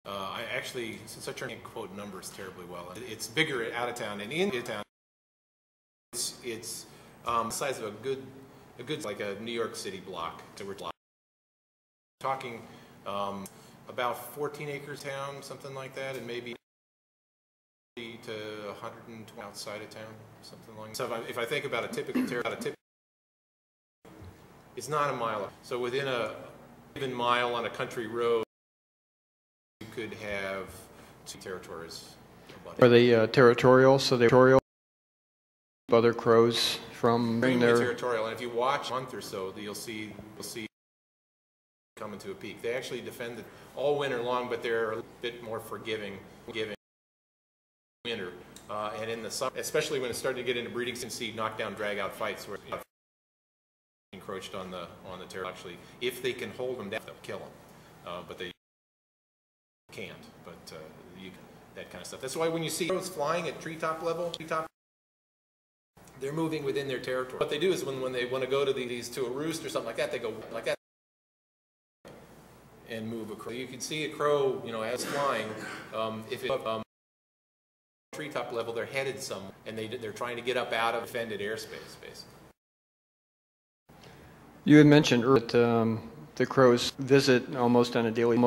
I actually, since I can't quote numbers terribly well, it's bigger out of town, and in town it's the size of a good like a New York City block. So we're talking about 14 acres town, something like that, and maybe to 120 outside of town, something like that. So if I think about a typical it's not a mile. So within a given mile on a country road, you could have 2 territories. Are they territorial? So they're territorial. Other crows from their territorial, and if you watch a month or so, you'll see coming to a peak. They actually defend it all winter long, but they're a bit more forgiving winter. And in the summer, especially when it's starting to get into breeding season, see knockdown, drag-out fights where encroached on the territory. Actually, if they can hold them down, they'll kill them. But they can't. But that kind of stuff. That's why when you see crows flying at treetop level, they're moving within their territory. What they do is when they want to go to to a roost or something like that, they go like that and move a crow. You can see a crow, as flying, if it treetop level, they're headed somewhere, and they're trying to get up out of defended airspace, basically. You had mentioned that the crows visit almost on a daily,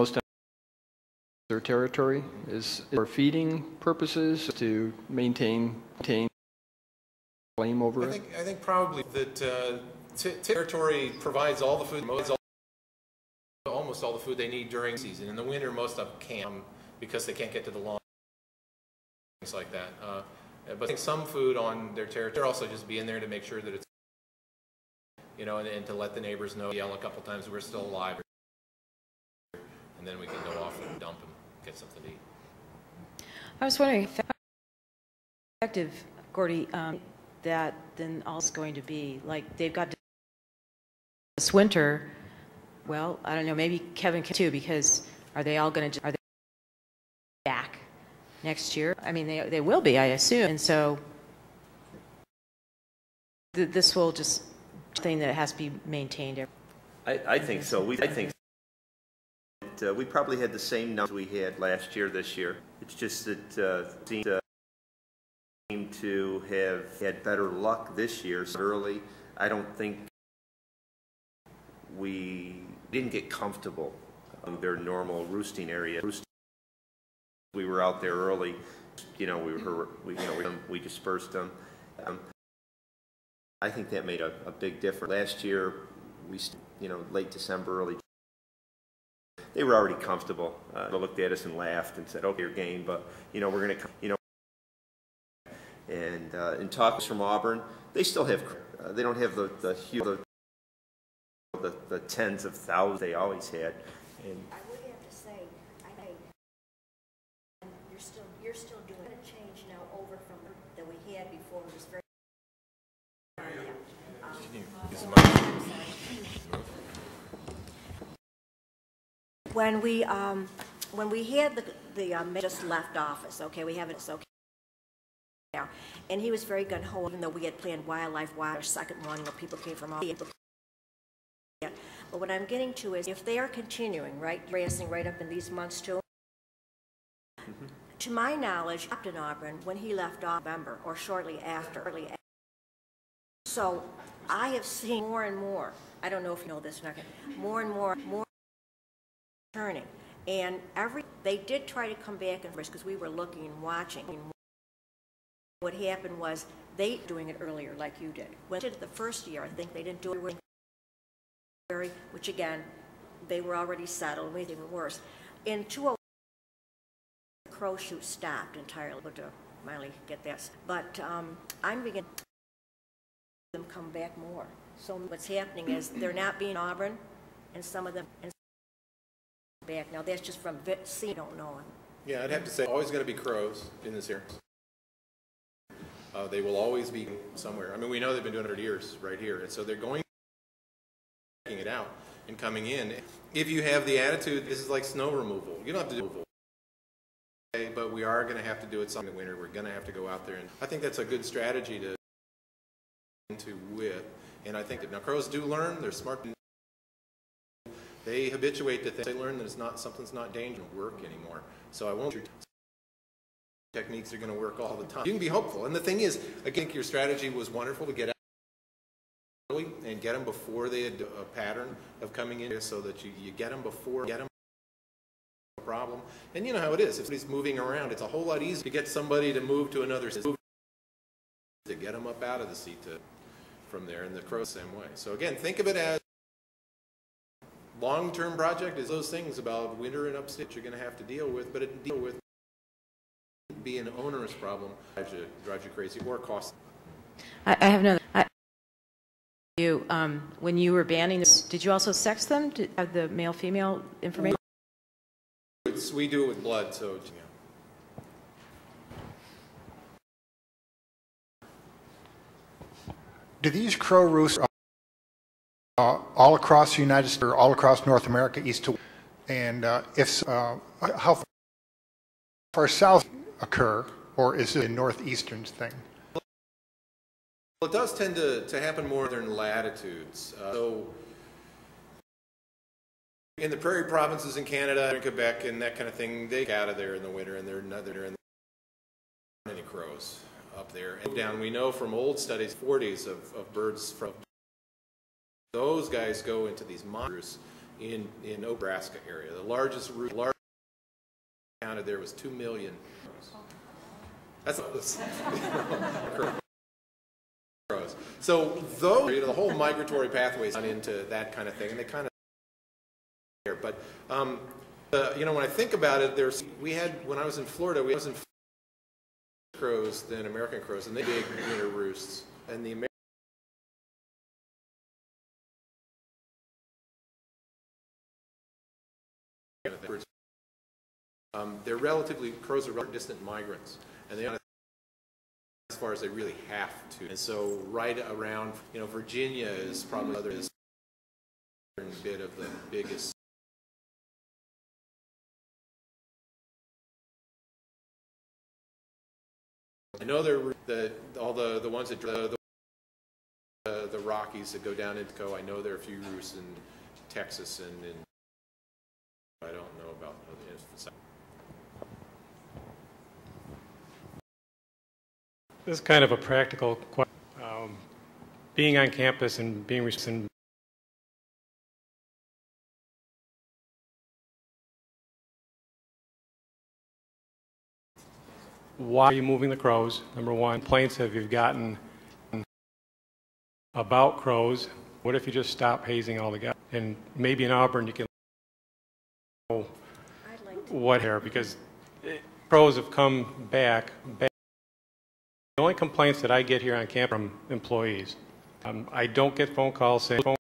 their territory. Is for feeding purposes to maintain flame over it? I think probably that territory provides all the food, almost all the food they need during the season. In the winter, most of them can't because they can't get to the lawn, things like that. But I think some food on their territory also just be in there to make sure that it's, you know, and to let the neighbors know, yell a couple times, we're still alive, and then we can go off and dump them, get something to eat. I was wondering, effective, Gordy, that then also going to be like they've got this winter. Well, I don't know. Maybe Kevin can too, because are they back next year? I mean, they will be, I assume. And so this will just thing that has to be maintained. I think so. I think we probably had the same numbers we had last year, this year. It's just that seem to have had better luck this year. So early, I don't think we didn't get comfortable in their normal roosting area. We were out there early. You know, we dispersed them. I think that made a big difference. Last year, late December, early. They were already comfortable. They looked at us and laughed and said, "Okay, your game," but we're going to, And in talks from Auburn, they still have. They don't have the tens of thousands they always had. And I would have to say, you're still doing a change now over from that we had before. It was very. When we had the just left office, okay, we have it, okay. Now, and he was very gung-ho, even though we had planned wildlife watch, our second one, where people came from all over. But what I'm getting to is, if they are continuing, right, racing right up in these months too, to my knowledge, Captain Auburn, when he left November, or shortly after. So I have seen more and more, I don't know if you know this, more and more turning. And they did try to come back and because we were looking and watching. What happened was they doing it earlier, like you did. When they did it the first year, I think they didn't do it in which again, they were already settled, made it even worse. In 2008, the crow shoot stopped entirely. To finally get that, but I'm beginning to see them come back more. So what's happening is they're not being Auburn, and some of them back. Now that's just from I don't know. Yeah, I'd have to say, always going to be crows in this area. They will always be somewhere. I mean, we know they've been doing it for years right here, and so they're going it out and coming in. If you have the attitude, this is like snow removal. You don't have to do removal, but we are going to have to do it some in the winter. We're going to have to go out there, and I think that's a good strategy to into with. And I think that now crows do learn. They're smart. They habituate to things. They learn that something's not dangerous to work anymore. So I won't. Techniques are going to work all the time. You can be hopeful. And the thing is, I think your strategy was wonderful to get out early and get them before they had a pattern of coming in, so that you get them before get them a problem. And you know how it is. If somebody's moving around, it's a whole lot easier to get somebody to move to another system, to get them up out of the seat from there, and the crows the same way. So again, think of it as long-term project is those things about winter and upstate you're going to have to deal with, but it deal with be an onerous problem drives you crazy or costly. I have another. When you were banning this, did you also sex them? Did have the male-female information? We do it with blood, so yeah. Do these crow roosts all across the United States, or all across North America, east to west? And how far south occur, or is it a northeastern thing? Well, it does tend to happen more in northern latitudes. So in the prairie provinces in Canada and Quebec and that kind of thing, they get out of there in the winter, and they're any crows up there. And down, we know from old studies, 40s of birds from those guys go into these monsters in Nebraska area. The largest counted there was 2 million crows. That's what was, crows. So those, the whole migratory pathways on into that kind of thing, and they kind of here. But when I think about it, when I was in Florida, we had crows than American crows, and they big winter roosts, and the crows are relatively distant migrants, and they are as far as they really have to. And so right around, Virginia is probably the other bit of the biggest. I know all the ones that the Rockies that go down into I know there are a few roosts in Texas and I don't know about the. This is kind of a practical question. Being on campus and being why are you moving the crows? Number one, complaints have you gotten about crows? What if you just stop hazing altogether? And maybe in Auburn you can know what here, because crows have come back. The only complaints that I get here on campus from employees. I don't get phone calls saying crows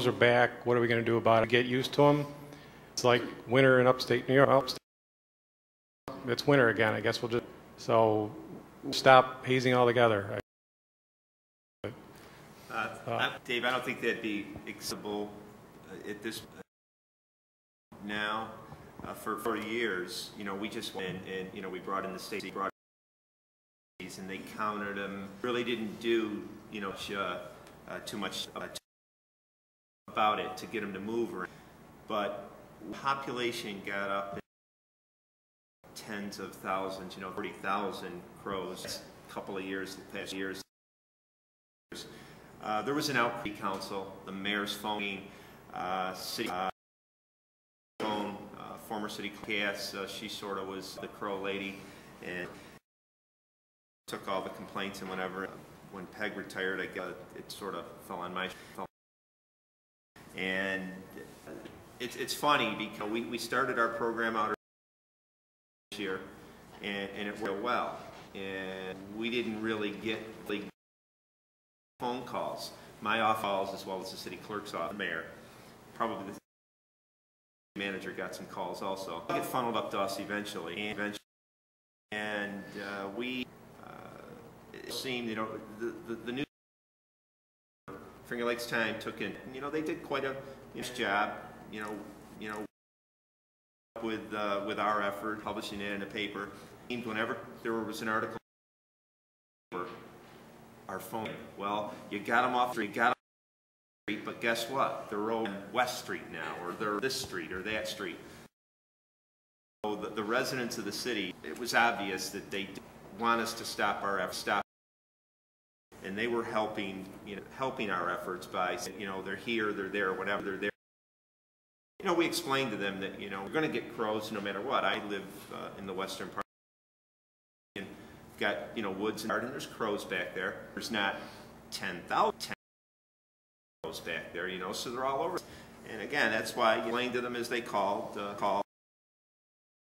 are back. What are we going to do about it? Get used to them. It's like winter in upstate New York. It's winter again. I guess we'll just stop hazing altogether. Dave, I don't think that'd be acceptable at this now. For years, we just went and we brought in the state, and they counted them. Really didn't do too much about it to get them to move. But population got up. Tens of thousands, 40,000 crows. A couple of years, the past years. There was an outreach council. The mayor's phoning, city phone, former city Cass. She sort of was the crow lady, and took all the complaints and whatever. When Peg retired, it sort of fell on my. And it's funny because we started our program out year, and it worked well, and we didn't really get phone calls. My office calls, as well as the city clerk's office, the mayor, probably the manager got some calls also. It get funneled up to us eventually, and we it seemed the new Finger Lakes Time took in. They did quite a nice job. With our effort, publishing it in a paper. Whenever there was an article, our phone. Well, you got them off street, but guess what? They're on West Street now, or they're this street or that street. So the residents of the city, it was obvious that they want us to stop our efforts, and they were helping our efforts by saying, they're here, they're there, whatever, they're there. We explained to them that, we're going to get crows no matter what. I live in the western part. And got, woods and there's crows back there. There's not 10,000 crows back there, so they're all over. And again, that's why I explained to them as they called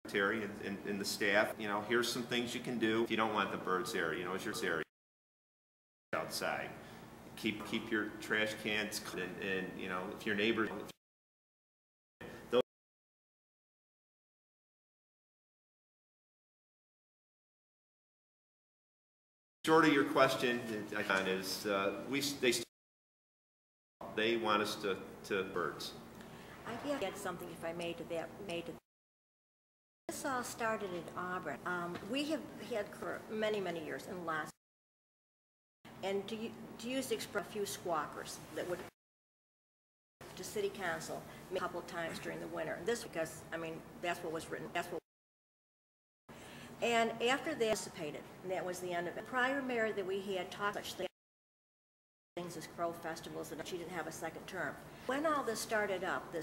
secretary and the staff, here's some things you can do if you don't want the birds there, as your area outside. Keep your trash cans and if your neighbors. Short of your question is they want us to birds. I get something, if I may, to that. This all started in Auburn. We have had for many years in last, and to use the expression, a few squawkers that would to city council a couple of times during the winter. And this because that's what was written. And after they dissipated, and that was the end of it. The prior mayor that we had talked such things as crow festivals, and she didn't have a second term. When all this started up,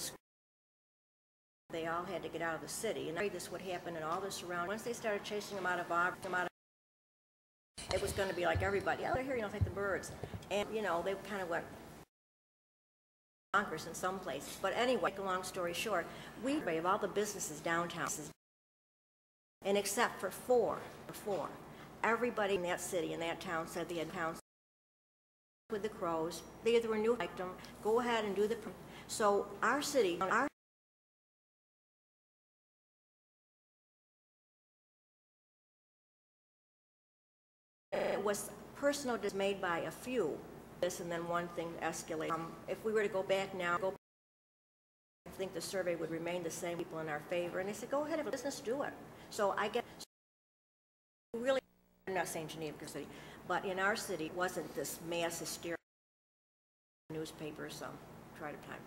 they all had to get out of the city, and this would happen in all the surroundings. Once they started chasing them out of Auburn, it was going to be like everybody, oh, they're here, take the birds. And, they kind of went bonkers in some places. But anyway, long story short, we have all the businesses downtown, and except for four, everybody in that city, in that town, said they had towns with the crows. They either were new, liked them, go ahead and do the. So our city, it was personal, just made by a few. This and then one thing escalated. If we were to go back now, I think the survey would remain the same. People in our favor, and they said, "Go ahead, if a business, do it." So I get really. I'm not saying Geneva City, but in our city, it wasn't this mass hysteria. Newspapers, try to time.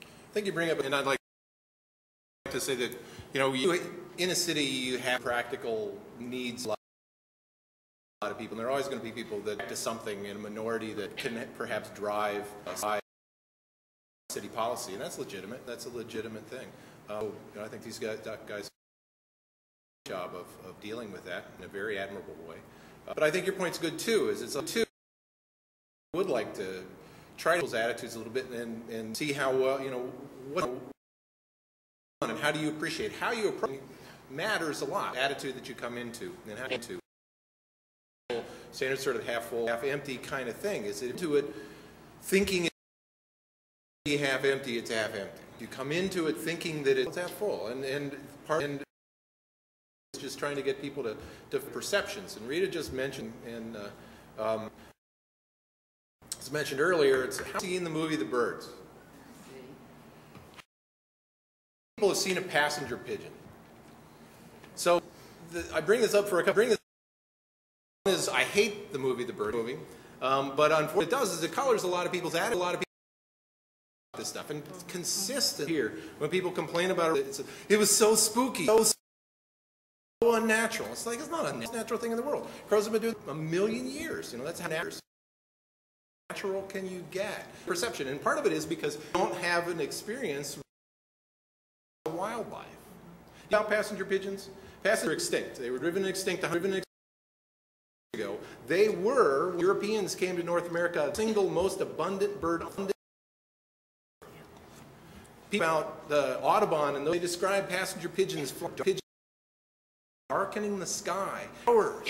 I think you bring up, and I'd like to say that in a city you have practical needs. A lot of people, and there are always going to be people that do something in a minority that can perhaps drive city policy, and that's legitimate. That's a legitimate thing. I think these guys do a job of dealing with that in a very admirable way. But I think your point's good too. I would like to try those attitudes a little bit and see how well what and how do you appreciate how you approach matters a lot. Attitude that you come into and how to. Standard sort of half full, half empty kind of thing. Is it into it thinking it's half empty, it's half empty. You come into it thinking that it's half full, and it's just trying to get people to perceptions. And Rita just mentioned, and as mentioned earlier, it's how seeing the movie The Birds. People have seen a passenger pigeon. So I bring this up for a couple. Is I hate the movie The Bird movie, but unfortunately what it does is it colors a lot of people's attitude. A lot of people this stuff, and it's consistent here when people complain about it. It was so spooky, so unnatural. It's like it's not a natural thing in the world. Crows have been doing it a million years. That's how natural can you get perception, and part of it is because you don't have an experience with wildlife. You know, passenger pigeons, passenger extinct. They were driven extinct. Ago, they were, Europeans came to North America, the single most abundant bird. People about the Audubon, and they describe passenger pigeons darkening the sky for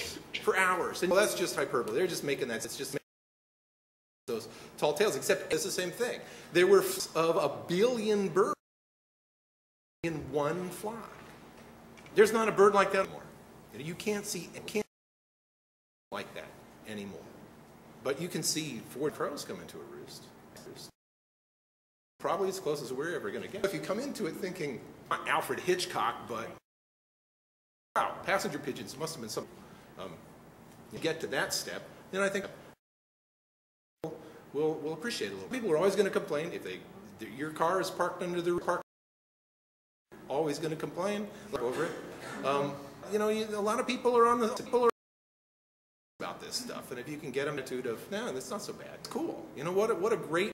hours. And well, that's just hyperbole. They're just making that. It's just those tall tales, except it's the same thing. There were of 1 billion birds in one flock. There's not a bird like that anymore. You can't see. Like that anymore. But you can see 4 crows come into a roost. Probably as close as we're ever going to get. If you come into it thinking, not Alfred Hitchcock, but wow, passenger pigeons must have been some. You get to that step, then I think we'll appreciate it a little. People are always going to complain if your car is parked under the park. Always going to complain over it. A lot of people are on the. About this stuff, and if you can get them attitude of, no, that's not so bad. It's cool. What a great.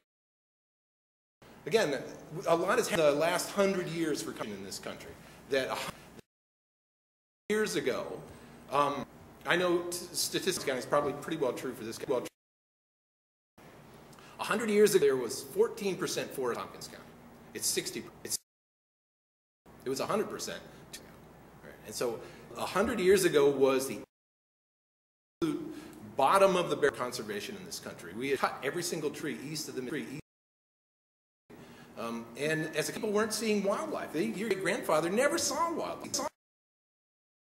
Again, a lot has happened the last 100 years for coming in this country. That 100 years ago, I know statistics is probably pretty well true for this guy. 100 years ago, there was 14% forest in Tompkins County. It's 60%. It was 100%. And so 100 years ago was the bottom of the bear conservation in this country. We had cut every single tree east of the tree. And as people weren't seeing wildlife, your grandfather never saw wildlife. He saw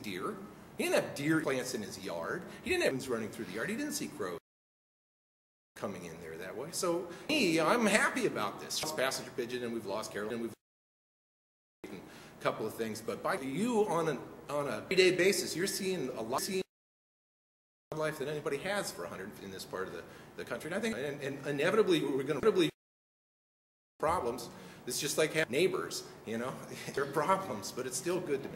deer. He didn't have deer plants in his yard. He didn't have ones running through the yard. He didn't see crows coming in there that way. So I'm happy about this. Passenger pigeon, and we've lost Carolyn, and we've a couple of things. But by you on a everyday basis, you're seeing a lot. Wildlife than anybody has for 100 in this part of the country. And I think, and inevitably, we're going to problems. It's just like having neighbors, there are problems, but it's still good to me.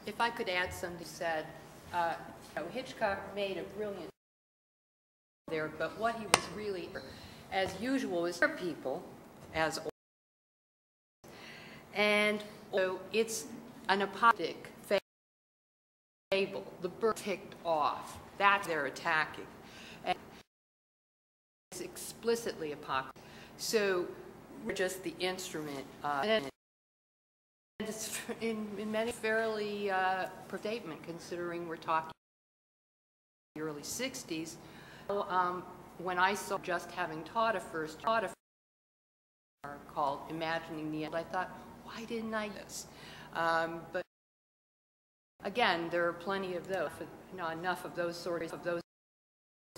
If I could add something said, Hitchcock made a brilliant there, but what he was really, as usual, was for people as old. And so it's an apocalyptic fable. The bird ticked off. That's they're attacking. And it's explicitly apocalyptic. So we're just the instrument. And it's in many fairly statement, considering we're talking the early 60s. When I saw just having taught a first called Imagining the End, I thought, why didn't I do this? But again, there are plenty of those, enough of those sorts of those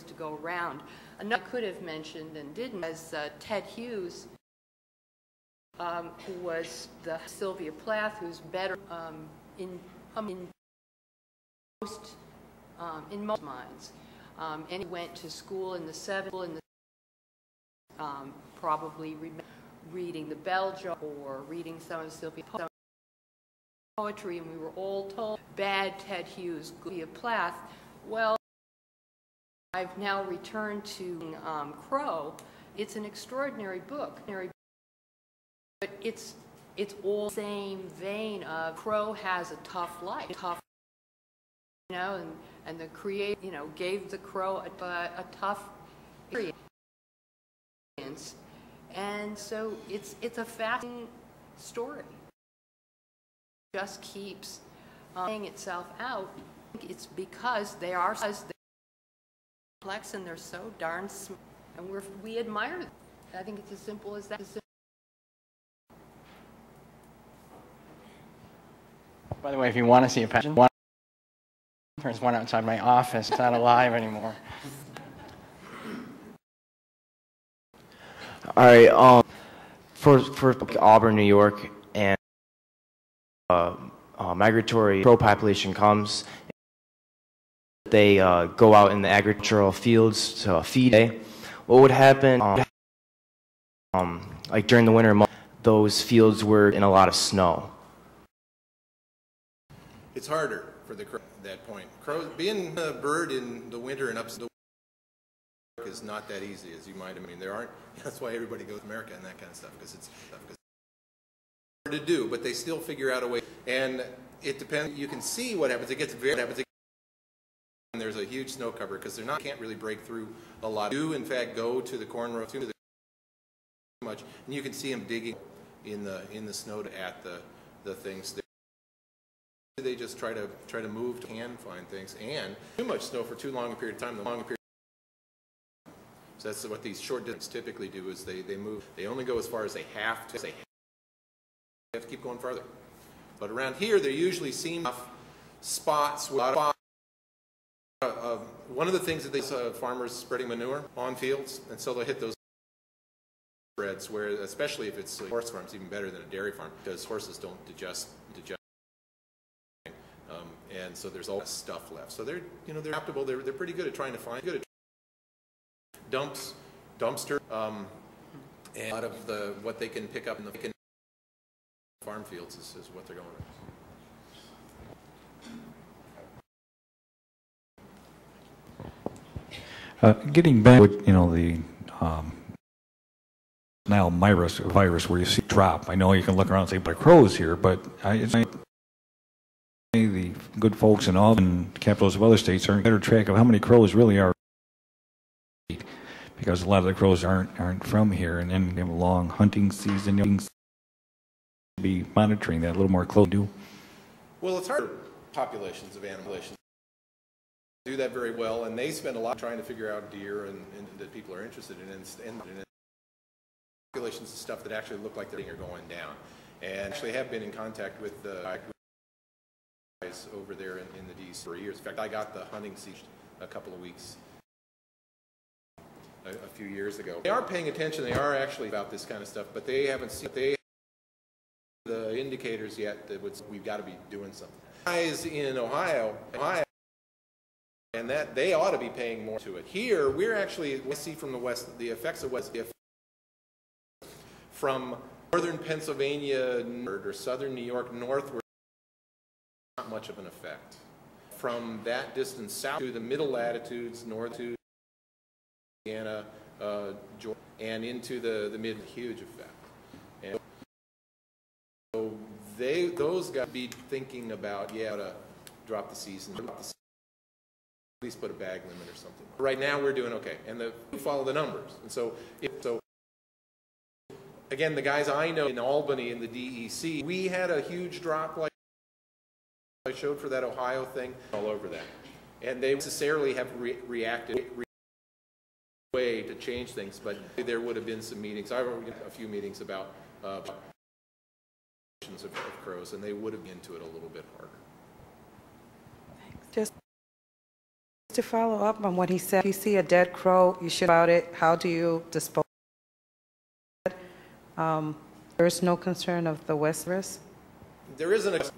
to go around. Another I could have mentioned and didn't was Ted Hughes, who was the Sylvia Plath, who's better in most minds. And he went to school in the 70s, probably reading the Bell Jar or reading some of Sylvia Plath's poetry, and we were all told, bad Ted Hughes, Sylvia Plath. Well, I've now returned to Crow. It's an extraordinary book, but it's all the same vein of Crow has a tough life, and the creator, gave the Crow a tough experience, and so it's a fascinating story. It just keeps playing itself out. It's because they are complex and they're so darn smart, and we admire them. I think it's as simple as that. By the way, if you want to see a pageant, there's one outside my office. It's not alive anymore. All right. For Auburn, New York, and migratory crow population comes, they go out in the agricultural fields to feed. What would happen? Like during the winter months, those fields were in a lot of snow. It's harder for the crow at that point. Crows, being a bird in the winter and upstate is not that easy as you might. I mean, there aren't. That's why everybody goes to America and that kind of stuff, because it's hard to do. But they still figure out a way, and it depends. You can see what happens. It gets very. And there's a huge snow cover because can't really break through a lot. They do in fact go to the corn row too much, and you can see them digging in the snow at the things. They just try to move and find things, and too much snow for too long a period of time. So that's what these short distances typically do, is they move. They only go as far as they have to. They have to keep going farther. But around here, there usually seem spots with a lot of one of the things that they farmers spreading manure on fields, and so they'll hit those spreads where, especially if it's a horse farm, it's even better than a dairy farm because horses don't digest. And so there's all this stuff left. So they're adaptable. They're pretty good at trying to find dumpster, and a lot of what they can pick up in the farm fields is what they're going with. Getting back to the Nile virus where you see drop. I know you can look around and say, "But crows here," but the good folks in Albany, capitals of other states, are better track of how many crows really are, because a lot of the crows aren't from here, and then they have a long hunting season. You be monitoring that a little more closely. Well, it's hard. Populations of animals do that very well, and they spend a lot trying to figure out deer and that people are interested in, and populations of stuff that actually look like they're going down, and actually have been in contact with the guys over there in the DC for years. In fact, I got the hunting season a couple of weeks a few years ago. They are paying attention. They are actually about this kind of stuff, but they haven't seen the indicators yet that we've got to be doing something. Guys in Ohio, and that they ought to be paying more to it. Here, we're actually see from the west the effects of west from northern Pennsylvania or southern New York northward. Not much of an effect. From that distance south to the middle latitudes, north to Indiana, Georgia, and into the mid, huge effect. And so those got to be thinking about, yeah, to drop the season, at least put a bag limit or something. Right now we're doing okay, and we follow the numbers. And so, again, the guys I know in Albany in the DEC, we had a huge drop like I showed for that Ohio thing, all over that. And they necessarily have reacted way to change things, but there would have been some meetings. I wrote a few meetings about of crows, and they would have been into it a little bit harder. Just to follow up on what he said, if you see a dead crow, you should about it. How do you dispose of it? There's no concern of the west risk? There isn't